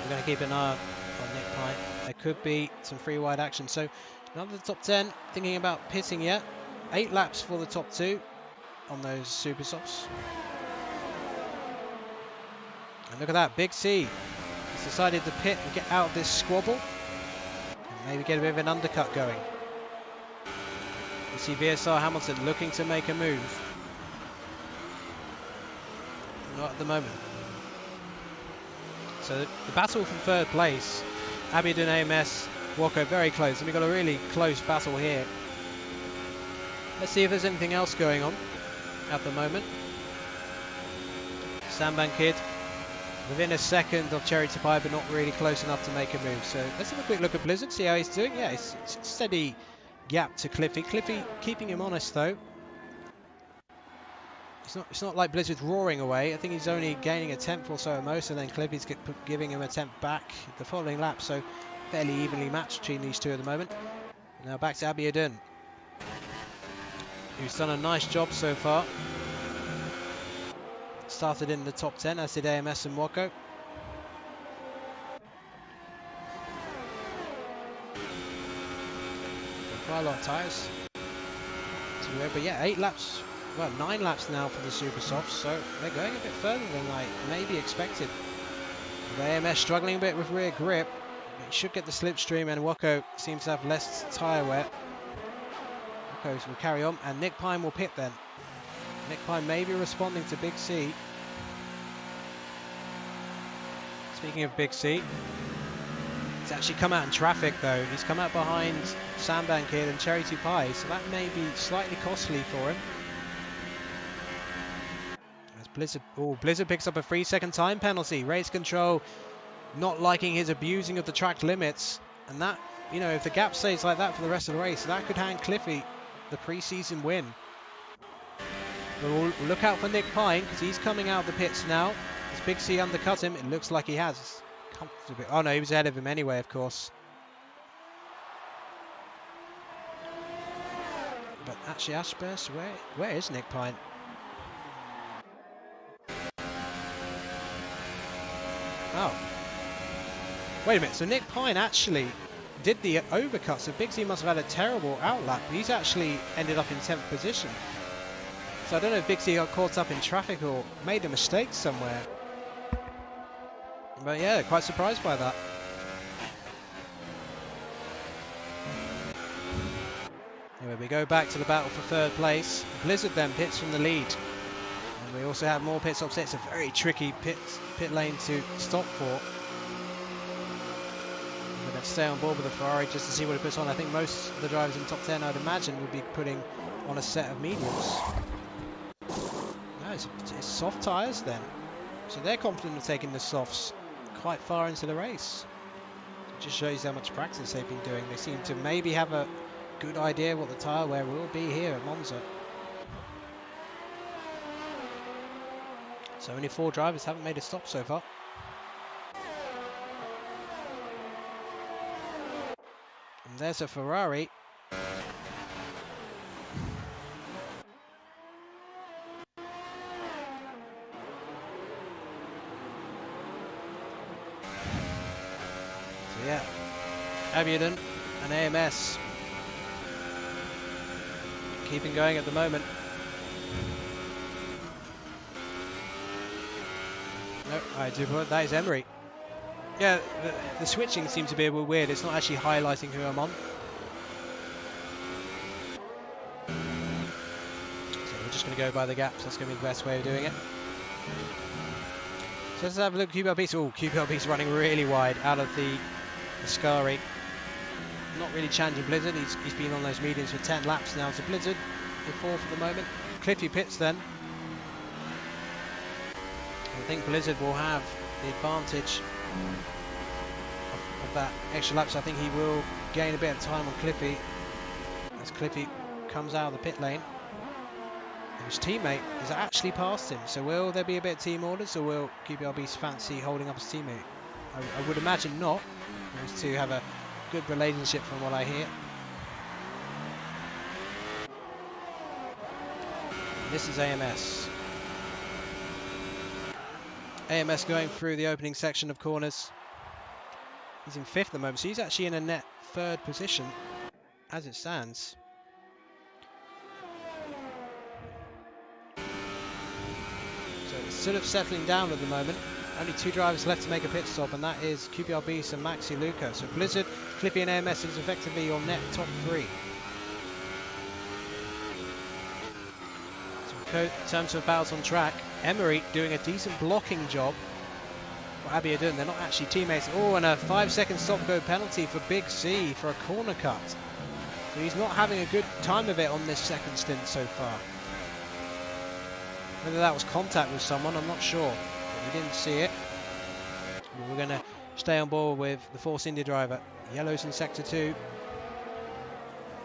We're going to keep an eye on Nick Pine. There could be some free wide action. So None of the top 10 thinking about pitting yet. 8 laps for the top 2 on those super softs. And look at that, Big C. He's decided to pit and get out of this squabble. And maybe get a bit of an undercut going. You see VSR Hamilton looking to make a move. Not at the moment. So the battle for third place, Abiodun, AMS, Walker very close. And we've got a really close battle here. Let's see if there's anything else going on at the moment. Samban Kid within a second of Cherry to Pie, but not really close enough to make a move. So let's have a quick look at Blizzard, see how he's doing. Yeah, it's a steady gap to Cliffy. Cliffy keeping him honest though. It's not like Blizzard's roaring away. I think he's only gaining a tenth or so at most, and then Cliffy's giving him a tenth back the following lap. So fairly evenly matched between these two at the moment. Now back to Abiodun, who's done a nice job so far. Started in the top 10, as did AMS and Wako. Quite a lot of tyres. But yeah, 8 laps, well 9 laps now for the Super Softs, so they're going a bit further than I maybe expected. With AMS struggling a bit with rear grip, but he should get the slipstream, and Wako seems to have less tyre wear. Wako will carry on, and Nick Pine will pit then. Nick Pine may be responding to Big C. Speaking of Big C, he's actually come out in traffic though. He's come out behind Samban Kid and Cherry 2 Pie, so that may be slightly costly for him. As Blizzard picks up a 3-second time penalty. Race control not liking his abusing of the track limits, and that, you know, if the gap stays like that for the rest of the race, that could hand Cliffy the preseason win. But we'll look out for Nick Pine, because he's coming out of the pits now. As Big C undercut him, it looks like he has. Comfortably. Oh no, he was ahead of him anyway, of course. But actually, Ashburst, where is Nick Pine? Oh. Wait a minute, so Nick Pine actually did the overcut, so Big C must have had a terrible outlap. He's actually ended up in 10th position. So I don't know if Big C got caught up in traffic or made a mistake somewhere. But yeah, quite surprised by that. Anyway, we go back to the battle for third place. Blizzard then pits from the lead. And we also have more pit stops. It's a very tricky pit lane to stop for. We're going to stay on board with the Ferrari just to see what it puts on. I think most of the drivers in the top 10, I'd imagine, would be putting on a set of mediums. No, it's soft tyres then. So they're confident of taking the softs quite far into the race. It just shows how much practice they've been doing. They seem to maybe have a good idea what the tyre wear will be here at Monza. So only 4 drivers haven't made a stop so far. And there's a Ferrari. Yeah, Abiodun and AMS keeping going at the moment. No, I do, but that is Emery. Yeah, the switching seems to be a bit weird. It's not actually highlighting who I'm on. So we're just going to go by the gaps. That's going to be the best way of doing it. So let's have a look at QBLB. Oh, QBLB's running really wide out of the Ascari. Not really challenging Blizzard. He's been on those mediums for 10 laps now. So Blizzard in 4 for the moment. Cliffy pits then. I think Blizzard will have the advantage of that extra lap. So I think he will gain a bit of time on Cliffy as Cliffy comes out of the pit lane. And his teammate is actually past him. So will there be a bit of team orders, or will QBLB's fancy holding up his teammate? I would imagine not. Those two have a good relationship from what I hear. This is AMS. AMS going through the opening section of corners. He's in 5th at the moment, so he's actually in a net 3rd position. as it stands. So it's sort of settling down at the moment. Only 2 drivers left to make a pit stop, and that is QPR Beast and Maxi Luca. So Blizzard, Clippy and AMS is effectively your net top 3. So in terms of battles on track, Emery doing a decent blocking job. Abbey are doing, they're not actually teammates. Oh, and a 5-second stop-go penalty for Big C for a corner cut. So he's not having a good time of it on this second stint so far. Whether that was contact with someone, I'm not sure. But we didn't see it. But we're going to stay on board with the Force India driver. Yellows in Sector 2.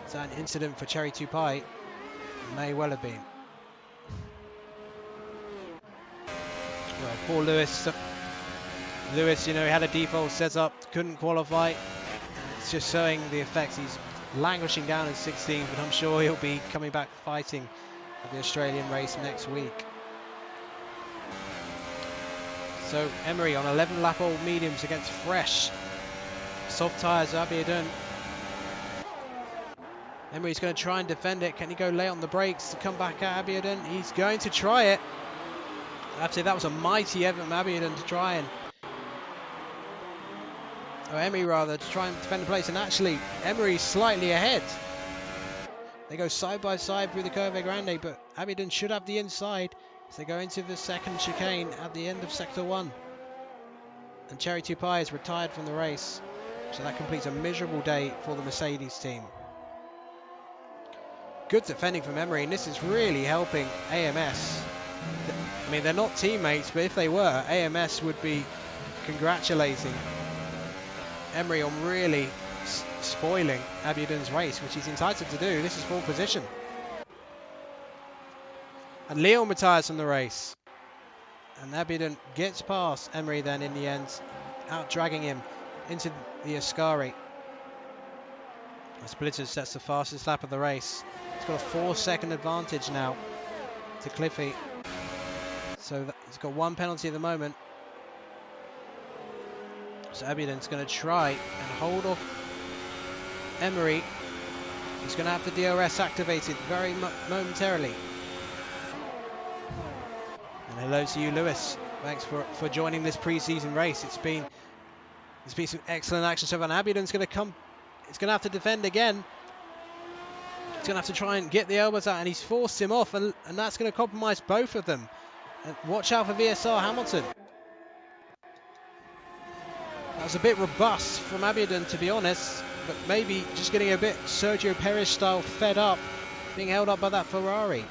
Is that an incident for Cherry Tupai? May well have been. Well, poor Lewis. Lewis, you know, he had a default setup, couldn't qualify. It's just showing the effects. He's languishing down in 16th, but I'm sure he'll be coming back fighting at the Australian race next week. So Emery on 11 lap old mediums against fresh soft tyres. Abiadun. Emery's going to try and defend it. Can he go late on the brakes to come back at Abiadun? He's going to try it. I have to say that was a mighty effort from Abiadun to try and Emery rather, to try and defend the place, and actually Emery's slightly ahead. They go side by side through the Curve Grande, but Abiadun should have the inside as they go into the second chicane at the end of Sector 1. And Cherry Tupai is retired from the race, so that completes a miserable day for the Mercedes team. Good defending from Emery, and this is really helping AMS. I mean, they're not teammates, but if they were, AMS would be congratulating Emery on really spoiling Abiadun's race, which he's entitled to do. This is 4th position. And Leon retires from the race. And Abiadun gets past Emery then in the end, out dragging him into the Ascari. Blizzard sets the fastest lap of the race. He's got a 4-second advantage now to Cliffy. So he's got 1 penalty at the moment. So Abiadun's going to try and hold off Emery. He's going to have the DRS activated very momentarily. And hello to you, Lewis. Thanks for joining this pre-season race. There's been some excellent action so far. Abiadun's going to come. He's going to have to defend again. He's going to have to try and get the elbows out, and he's forced him off, and that's going to compromise both of them. And watch out for VSR Hamilton. That was a bit robust from Abiadun, to be honest, but maybe just getting a bit Sergio Perez style fed up, being held up by that Ferrari.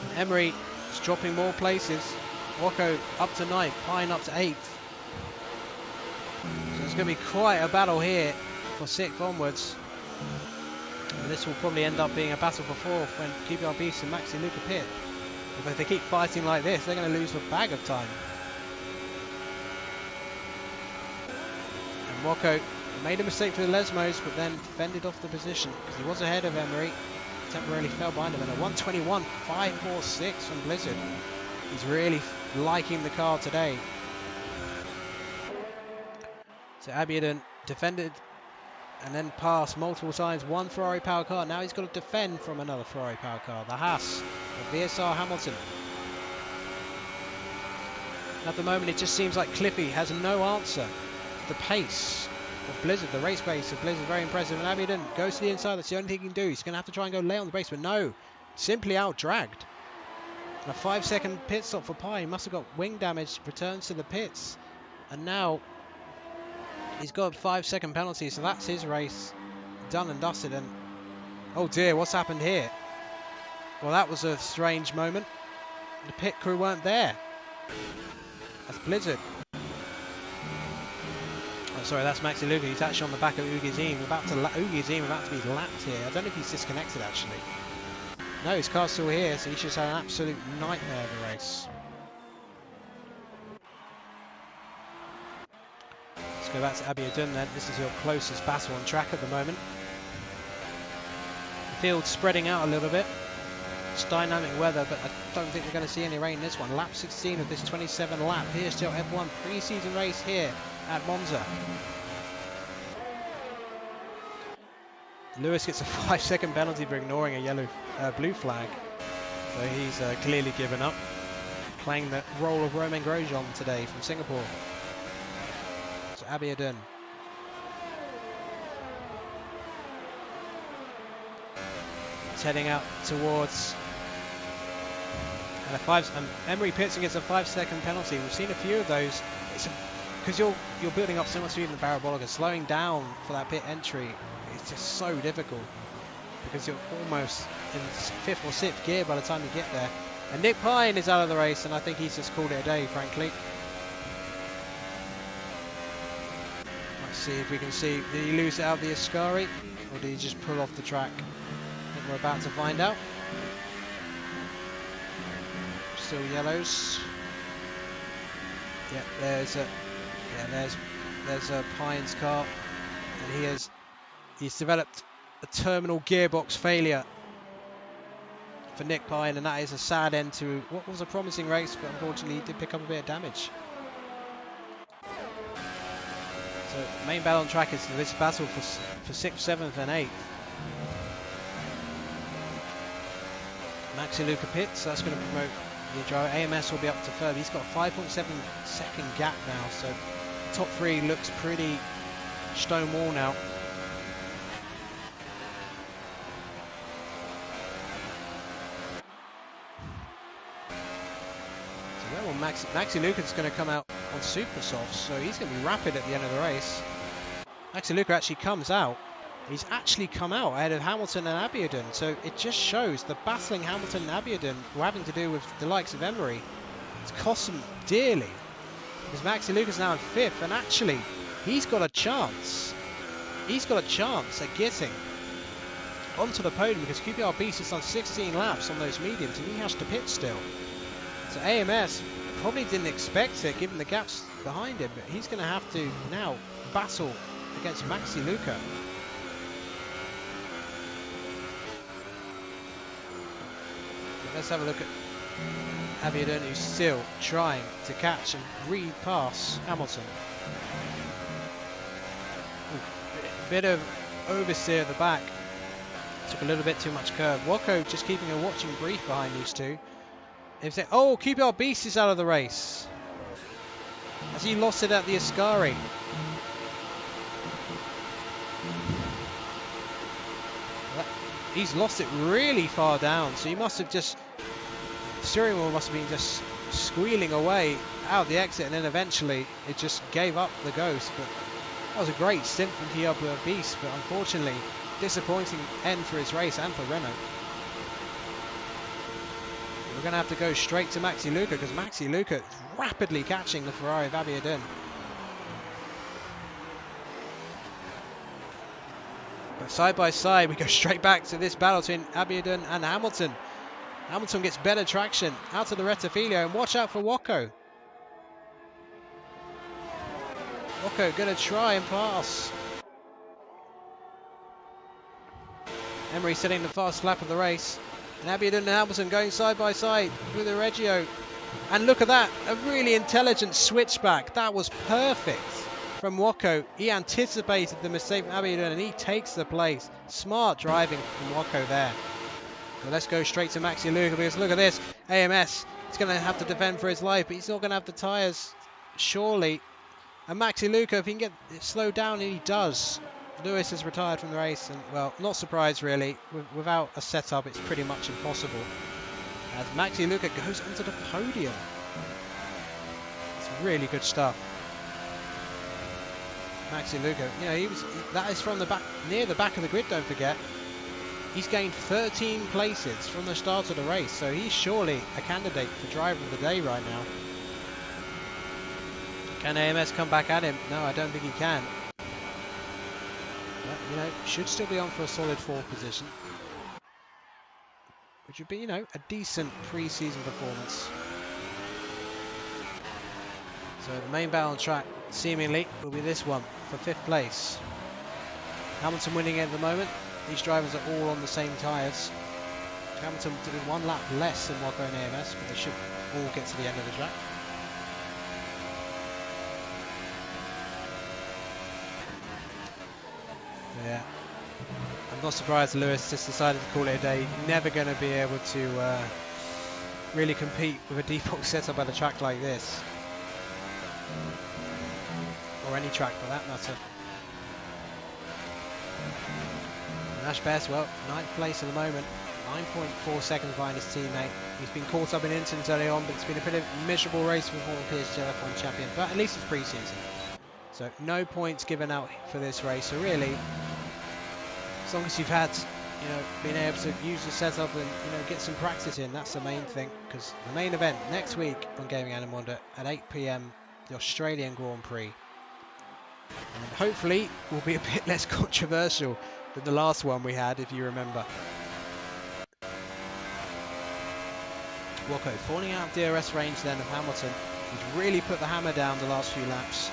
And Emery is dropping more places. Wako up to 9th, Pine up to 8th. So it's going to be quite a battle here for 6th onwards. And this will probably end up being a battle for 4th when QPR Beast and Maxi Luca pit. If they keep fighting like this, they're going to lose a bag of time. And Wako made a mistake for the Lesmos, but then fended off the position because he was ahead of Emery. Temporarily fell behind him. And a 121.546 from Blizzard. He's really liking the car today. So Abiadun defended and then passed multiple times. 1 Ferrari power car. Now he's got to defend from another Ferrari power car. The Haas of VSR Hamilton. At the moment, it just seems like Cliffy has no answer to the pace of Blizzard. The race pace of Blizzard, very impressive. And Abiadun goes to the inside. That's the only thing he can do. He's going to have to try and go late on the brakes, but no. Simply out-dragged. And a 5-second pit stop for Pi. He must have got wing damage. Returns to the pits. And now he's got a 5-second penalty, so that's his race done and dusted. And oh dear, what's happened here? Well, that was a strange moment. The pit crew weren't there. That's Blizzard. Oh, sorry, that's Maxi Luca. He's actually on the back of Ugizim. Ugizim about to be lapped here. I don't know if he's disconnected actually. No, his car's still here, so he's just had an absolute nightmare of a race. Go back to Abiadun then. This is your closest battle on track at the moment. The field's spreading out a little bit. It's dynamic weather, but I don't think we're going to see any rain in this one. Lap 16 of this 27 lap PSGL F1 pre-season race here at Monza. Lewis gets a 5-second penalty for ignoring a blue flag. So he's clearly given up. Playing the role of Romain Grosjean today from Singapore. So Abiadun. It's heading out towards and Emery Pitson gets a 5-second penalty. We've seen a few of those. Because you're building up so much speed in the parabolic, and slowing down for that pit entry is just so difficult because you're almost in 5th or 6th gear by the time you get there. And Nick Pine is out of the race, and I think he's just called it a day, frankly. Let's see if we can see. Did he lose it out of the Ascari, or did he just pull off the track? I think we're about to find out. Still yellows. Yeah, there's a Pine's car, and he's developed a terminal gearbox failure for Nick Pine, and that is a sad end to what was a promising race, but unfortunately he did pick up a bit of damage. So the main battle on track is this battle for 6th, 7th and 8th. Maxi Luca pits, that's going to promote the driver. AMS will be up to 3rd. He's got a 5.7 second gap now, so top 3 looks pretty stone wall now. Well, Maxi Luca's going to come out on super softs, so he's going to be rapid at the end of the race. Maxi Luca actually comes out. He's actually come out ahead of Hamilton and Abiadun, so it just shows the battling Hamilton and Abiadun were having to do with the likes of Emery. It's cost them dearly, because Maxi Luca's now in 5th, and actually he's got a chance. He's got a chance at getting onto the podium, because QPR Beast has done 16 laps on those mediums, and he has to pit still. So AMS probably didn't expect it, given the gaps behind him, but he's going to have to now battle against Maxi Luca. But let's have a look at Abiadun, who's still trying to catch and repass Hamilton. Ooh, bit of oversteer at the back. Took a little bit too much curve. Woko just keeping a watching brief behind these two. Oh, QPR Beast is out of the race. Has he lost it at the Ascari? He's lost it really far down, so he must have just... The steering wheel must have been just squealing away out the exit, and then eventually it just gave up the ghost. But that was a great stint from QPR Beast, but unfortunately, disappointing end for his race and for Renault. We're going to have to go straight to Maxi Luca, because Maxi Luca is rapidly catching the Ferrari of Abiadun. But side by side, we go straight back to this battle between Abiadun and Hamilton. Hamilton gets better traction out of the Rettifilo, and watch out for Woko. Woko going to try and pass. Emery setting the fast lap of the race. And Abiadun and Hamilton going side by side through the Reggio. And look at that, a really intelligent switchback. That was perfect from Woko. He anticipated the mistake from Abiadun, and he takes the place. Smart driving from Woko there. But let's go straight to Maxi Luca, because look at this. AMS is going to have to defend for his life, but he's not going to have the tyres, surely. And Maxi Luca, if he can get it slowed down, and he does. Lewis has retired from the race, and well, not surprised really. Without a setup, it's pretty much impossible. As Maxi Luca goes onto the podium. It's really good stuff. Maxi Luca, you know, that is from the back, near the back of the grid, don't forget. He's gained 13 places from the start of the race, so he's surely a candidate for driver of the day right now. Can AMS come back at him? No, I don't think he can. But, you know, should still be on for a solid 4th position, which would be, you know, a decent pre-season performance. So the main battle on track, seemingly, will be this one for 5th place. Hamilton winning at the moment. These drivers are all on the same tyres. Hamilton doing 1 lap less than Woko and AMS, but they should all get to the end of the track. Yeah. I'm not surprised Lewis just decided to call it a day. Never going to be able to really compete with a default setup at a track like this. Or any track for that matter. Nash Best, well, 9th place at the moment. 9.4 seconds behind his teammate. He's been caught up in incidents early on, but it's been a pretty miserable race for former PSGL F1 champion. But at least it's pre-season. So no points given out for this race. So really, as long as you've had, been able to use the setup and, get some practice in, that's the main thing. Because the main event next week on Gaming Animonda at 8 PM, the Australian Grand Prix. And hopefully will be a bit less controversial than the last one we had, if you remember. Woko falling out of DRS range then of Hamilton. He's really put the hammer down the last few laps.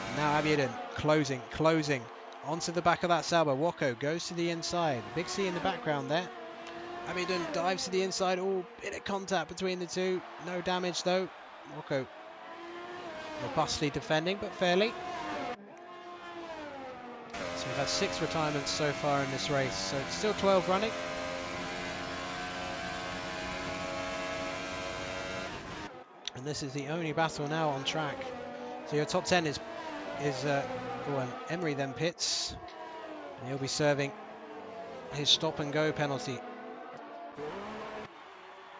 And now Abiodun closing onto the back of that Sauber. Woko goes to the inside. Big C in the background there. Abiodun dives to the inside. Oh, bit of contact between the two. No damage though. Woko robustly defending, but fairly. So we've had 6 retirements so far in this race. So it's still 12 running. And this is the only battle now on track. So your top 10 is Emery then pits. And he'll be serving his stop and go penalty.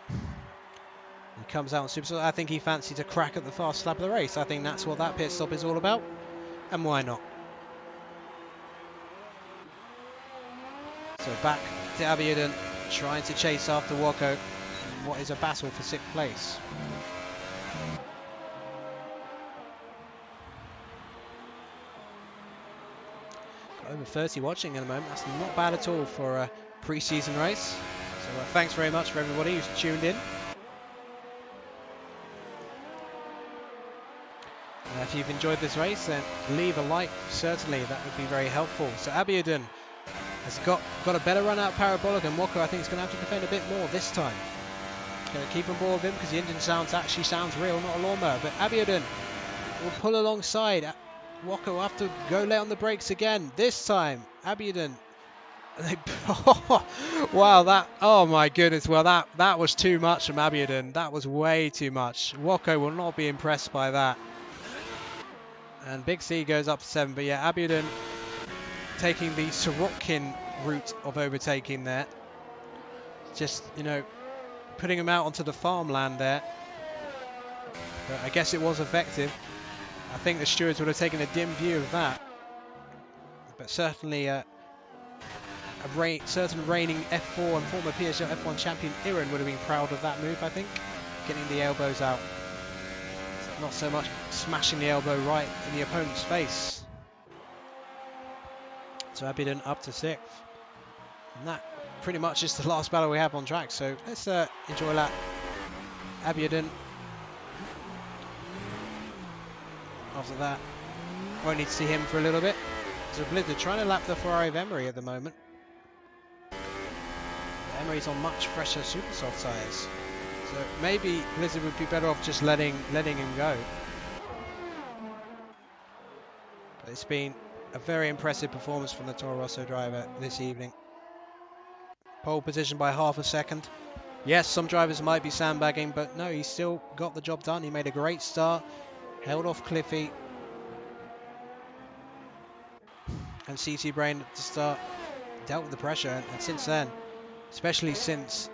He comes out on super. I think he fancied a crack at the fast lap of the race. I think that's what that pit stop is all about. And why not? So back to Abiodun, trying to chase after Woko in what is a battle for 6th place. Over 30 watching at the moment. That's not bad at all for a pre-season race. So thanks very much for everybody who's tuned in. If you've enjoyed this race, then leave a like. Certainly, that would be very helpful. So Abiodun has got a better run out parabolic, and Woko I think is going to have to defend a bit more this time. Going to keep on board with him because the engine actually sounds real, not a lawnmower. But Abiodun will pull alongside. Woko will have to go late on the brakes again. This time, Abiodun. Wow, oh my goodness. Well, that was too much from Abiodun. That was way too much. Woko will not be impressed by that. And Big C goes up to 7. But yeah, Abiodun taking the Sorokin route of overtaking there. Just, putting him out onto the farmland there. But I guess it was effective. I think the stewards would have taken a dim view of that. But certainly certain reigning F4 and former PSGL F1 champion Iran would have been proud of that move, I think. Getting the elbows out. Not so much smashing the elbow right in the opponent's face. So Abiodun up to 6th. And that pretty much is the last battle we have on track. So let's enjoy that. Abiodun. After that, won't need to see him for a little bit. So Blizzard trying to lap the Ferrari of Emery at the moment. Emery's on much fresher super soft tyres. So maybe Blizzard would be better off just letting him go. But it's been a very impressive performance from the Toro Rosso driver this evening. Pole position by half a second. Yes, some drivers might be sandbagging, but no, he still got the job done. He made a great start, held off Cliffy and CC Brain at the start, dealt with the pressure, and since then, especially since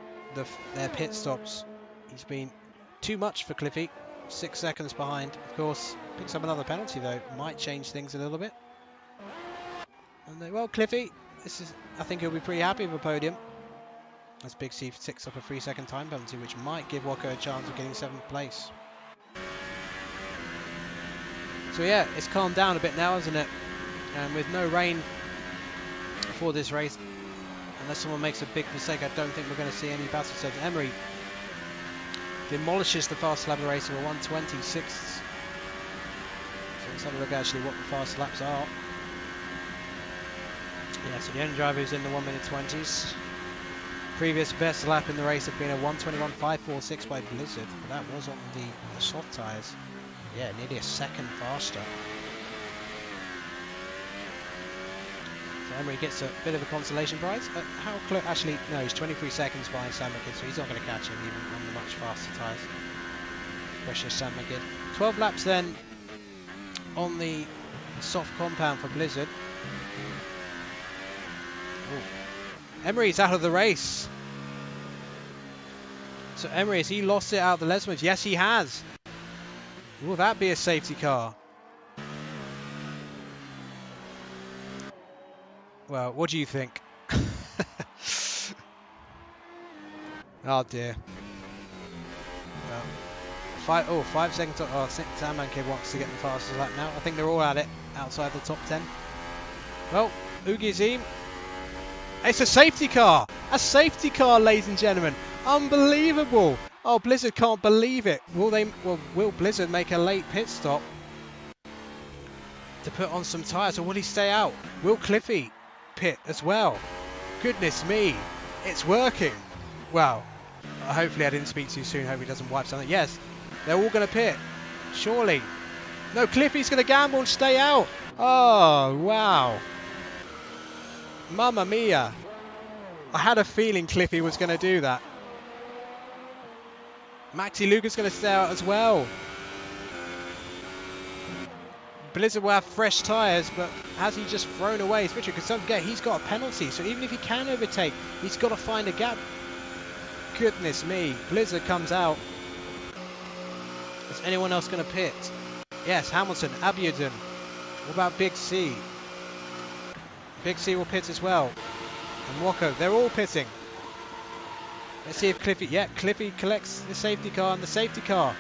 their pit stops, he's been too much for Cliffy. 6 seconds behind. Of course, picks up another penalty though. Might change things a little bit. And well, Cliffy, I think he'll be pretty happy with a podium. As Big C ticks up a 3-second time penalty, which might give Woko a chance of getting 7th place. So yeah, it's calmed down a bit now, isn't it? And with no rain for this race, unless someone makes a big mistake, I don't think we're going to see any battle sets. Emery demolishes the fast lap race of a 1:26. So let's have a look actually what the fast laps are. Yeah, so the only driver who's in the 1:20s. Previous best lap in the race had been a 1:21.546 by Blizzard, but that was on the soft tyres. Yeah, nearly a second faster. So Emery gets a bit of a consolation prize. How close? Actually, no, he's 23 seconds behind Sam McKidd, so he's not going to catch him even on the much faster tyres. Precious Sam McKidd. 12 laps then on the soft compound for Blizzard. Ooh. Emery's out of the race. So Emery, has he lost it out of the Lesmond? Yes, he has. Will that be a safety car? Well, what do you think? Oh dear. Well, 5 seconds. Oh, Sam McKidd wants to get the fastest lap now. I think they're all at it outside the top 10. Well, Ugizim. It's a safety car! A safety car, ladies and gentlemen! Unbelievable! Oh, Blizzard can't believe it. Will Blizzard make a late pit stop to put on some tyres, or will he stay out? Will Cliffy pit as well? Goodness me, it's working. Well, hopefully I didn't speak too soon. Hope he doesn't wipe something. Yes, they're all going to pit. Surely. No, Cliffy's going to gamble and stay out. Oh, wow. Mamma mia. I had a feeling Cliffy was going to do that. Maxi Luca's going to stay out as well. Blizzard will have fresh tyres, but has he just thrown away his victory? Because don't forget, he's got a penalty, so even if he can overtake, he's got to find a gap. Goodness me, Blizzard comes out. Is anyone else going to pit? Yes, Hamilton, Abiodun. What about Big C? Big C will pit as well. And Wako, they're all pitting. Let's see if Cliffy, yeah, Cliffy collects the safety car, and the safety car,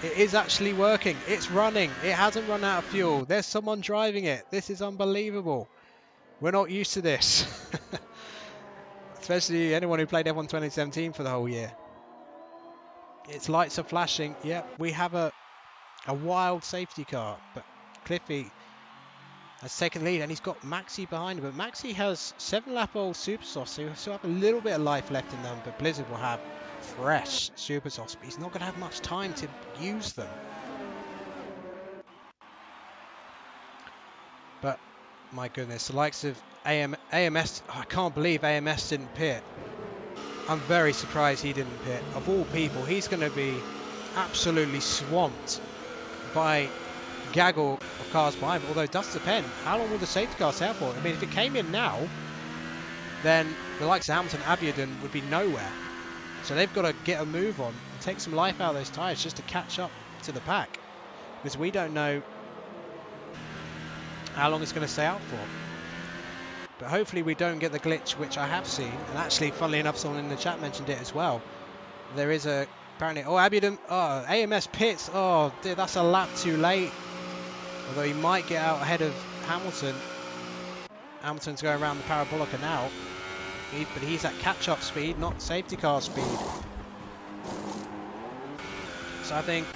it is actually working. It's running. It hasn't run out of fuel. There's someone driving it. This is unbelievable. We're not used to this. Especially anyone who played F1 2017 for the whole year. Its lights are flashing. Yep, we have a wild safety car, but Cliffy has taken the lead, and he's got Maxi behind him. But Maxi has 7-lap-old Supersofts, so he'll still have a little bit of life left in them, but Blizzard will have fresh Supersofts, but he's not going to have much time to use them. But my goodness, the likes of AMS, oh, I can't believe AMS didn't pit. I'm very surprised he didn't pit. Of all people, he's going to be absolutely swamped by gaggle of cars behind him, although it does depend. How long will the safety car stay out for? I mean, if it came in now, then the likes of Hamilton and Abiodun would be nowhere. So they've got to get a move on and take some life out of those tyres just to catch up to the pack. Because we don't know how long it's going to stay out for. But hopefully we don't get the glitch, which I have seen. And actually, funnily enough, someone in the chat mentioned it as well. There is a, apparently, oh, Abiodun, oh, AMS pits. Oh, dear, that's a lap too late. Although he might get out ahead of Hamilton. Hamilton's going around the Parabolica now. But he's at catch-up speed, not safety car speed. So I think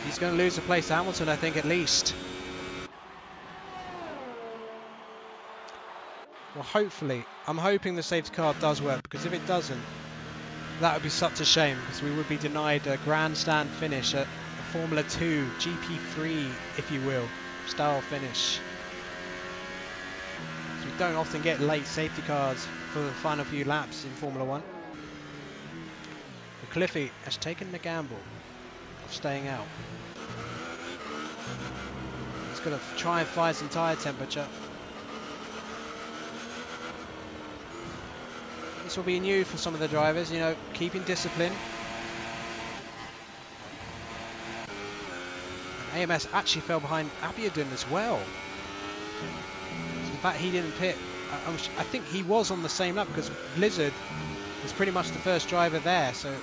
he's going to lose a place to Hamilton, I think, at least. Well, hopefully. I'm hoping the safety car does work, because if it doesn't, that would be such a shame, because we would be denied a grandstand finish at a Formula 2, GP3, if you will, style finish. So we don't often get late safety cars for the final few laps in Formula 1. But Cliffy has taken the gamble of staying out. He's going to try and find some tyre temperature. This will be new for some of the drivers, you know, keeping discipline. And AMS actually fell behind Abiodun as well. So the fact he didn't pit, I think he was on the same lap, because Blizzard was pretty much the first driver there, so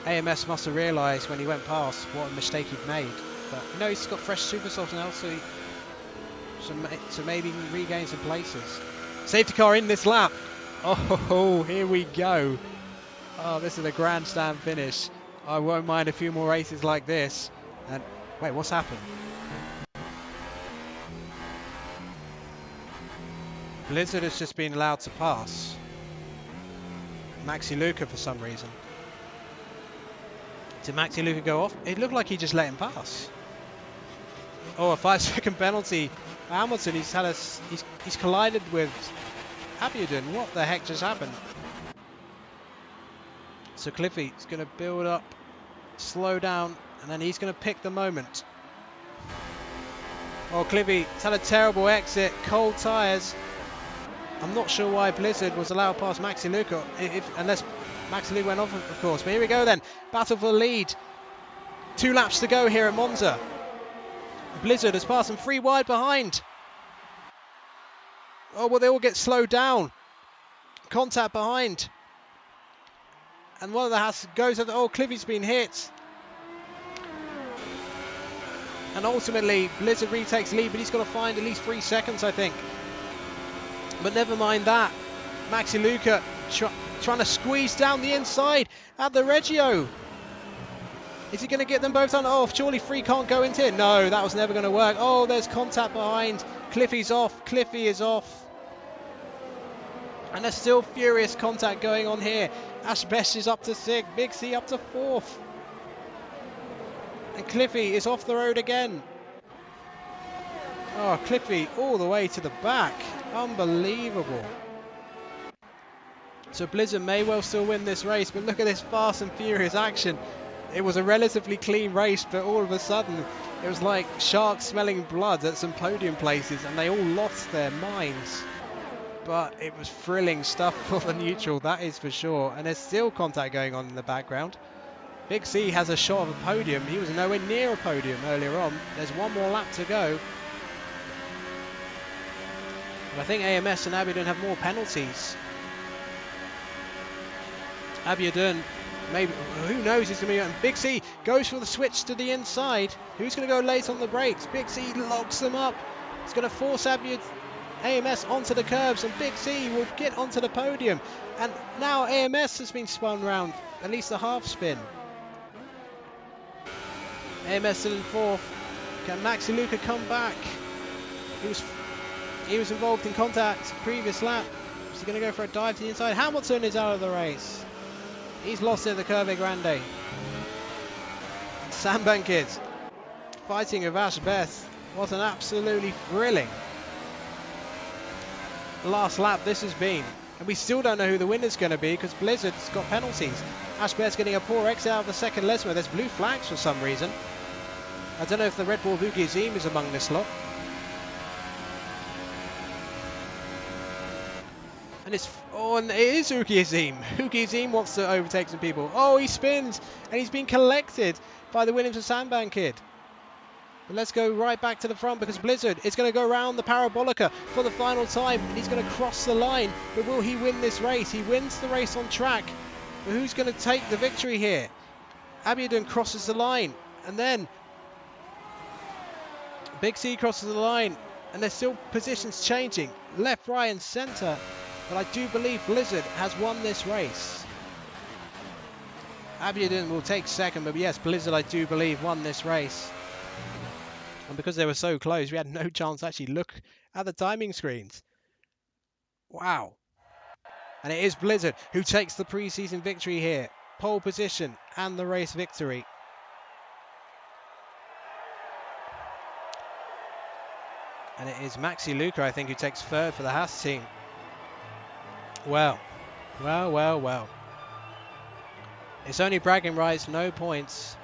AMS must have realised when he went past what a mistake he'd made. But you know, he's got fresh Supersofts now, so maybe he can regain some places. Safety car in this lap. Oh, here we go. Oh, this is a grandstand finish. I won't mind a few more races like this. And wait, what's happened? Blizzard has just been allowed to pass Maxi Luca for some reason. Did Maxi Luca go off? It looked like he just let him pass. Oh, a 5-second penalty Hamilton, he's collided with Abiodun. What the heck just happened? So Cliffy's going to build up, slow down, and then he's going to pick the moment. Oh, Cliffy's had a terrible exit, cold tyres. I'm not sure why Blizzard was allowed past Maxi Luca, unless Maxi Luca went off, of course. But here we go then, battle for the lead. 2 laps to go here at Monza. Blizzard has passed them 3 wide behind. Oh, well, they all get slowed down. Contact behind. And one of the goes at oh, Cliffy's been hit. And ultimately, Blizzard retakes lead, but he's got to find at least 3 seconds, I think. But never mind that. Maxi Luca trying to squeeze down the inside at the Reggio. Is he going to get them both on? Oh, surely 3 can't go into it. No, that was never going to work. Oh, there's contact behind. Cliffy's off. Cliffy is off. And there's still furious contact going on here. Ash Best is up to 6th. Big C up to 4th. And Cliffy is off the road again. Oh, Cliffy all the way to the back. Unbelievable. So Blizzard may well still win this race, but look at this fast and furious action. It was a relatively clean race, but all of a sudden it was like sharks smelling blood at some podium places, and they all lost their minds. But it was thrilling stuff for the neutral, that is for sure. And there's still contact going on in the background. Big C has a shot of a podium. He was nowhere near a podium earlier on. There's 1 more lap to go. But I think AMS and Abiodun have more penalties. Abiodun, maybe, who knows, he's going to be, and Big C goes for the switch to the inside. Who's going to go late on the brakes? Big C locks them up. It's going to force AMS onto the curbs, and Big C will get onto the podium. And now AMS has been spun round, at least a half spin. AMS still in 4th. Can Maxi Luca come back? He was involved in contact previous lap. Is he going to go for a dive to the inside? Hamilton is out of the race. He's lost in the Curve Grande. Sandbank Kids fighting with Ash Beth. What an absolutely thrilling last lap this has been. And we still don't know who the winner's going to be because Blizzard's got penalties. Ash Beth's getting a poor exit out of the second Lesmo. There's blue flags for some reason. I don't know if the Red Bull Vuki Zim is among this lot. And and it is Uki Azim. Uki Azim wants to overtake some people. Oh, he spins, and he's been collected by the Williams and Sandbahn kid. But let's go right back to the front because Blizzard is going to go around the Parabolica for the final time, and he's going to cross the line. But will he win this race? He wins the race on track. But who's going to take the victory here? Abiodun crosses the line, and then Big C crosses the line, and there's still positions changing, left, right, and centre. But I do believe Blizzard has won this race. Abiodun will take 2nd, but yes, Blizzard, I do believe, won this race. And because they were so close, we had no chance to actually look at the timing screens. Wow. And it is Blizzard who takes the preseason victory here. Pole position and the race victory. And it is Maxi Luca, I think, who takes 3rd for the Haas team. Well. It's only bragging rights, no points.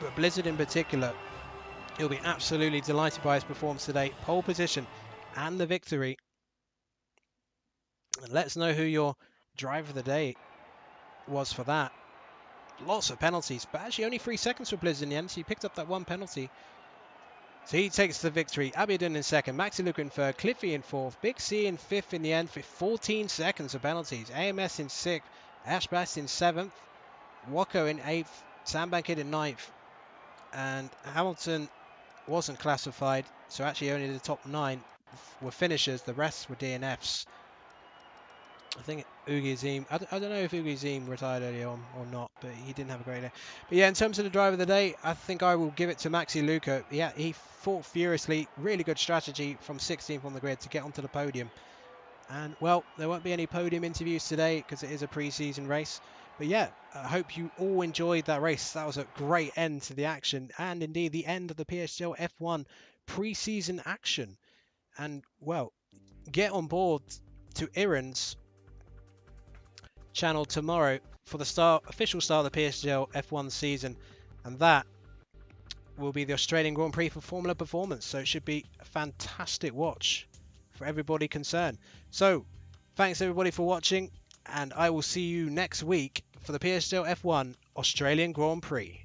But Blizzard in particular, he'll be absolutely delighted by his performance today. Pole position and the victory. And let us know who your driver of the day was for that. Lots of penalties, but actually only 3 seconds for Blizzard in the end, so he picked up that 1 penalty. So he takes the victory. Abiodun in 2nd, Maxi Luca in 3rd, Cliffy in 4th, Big C in 5th in the end for 14 seconds of penalties. AMS in 6th, Ashbass in 7th, Wako in 8th, Sandbank Kid in 9th, and Hamilton wasn't classified, so actually only the top 9 were finishers, the rest were DNFs. I think Ugi Azim, I don't know if Ugi Azim retired early on or not, but he didn't have a great day. But yeah, in terms of the driver of the day, I think I will give it to Maxi Luca. Yeah, he fought furiously, really good strategy from 16th on the grid to get onto the podium. And well, there won't be any podium interviews today because it is a pre-season race. But yeah, I hope you all enjoyed that race. That was a great end to the action, and indeed the end of the PSGL F1 pre-season action. And, well, get on board to Iran's channel tomorrow for the official start of the PSGL F1 season, and that will be the Australian Grand Prix for Formula Performance. So it should be a fantastic watch for everybody concerned. So thanks everybody for watching, and I will see you next week for the PSGL F1 Australian Grand Prix.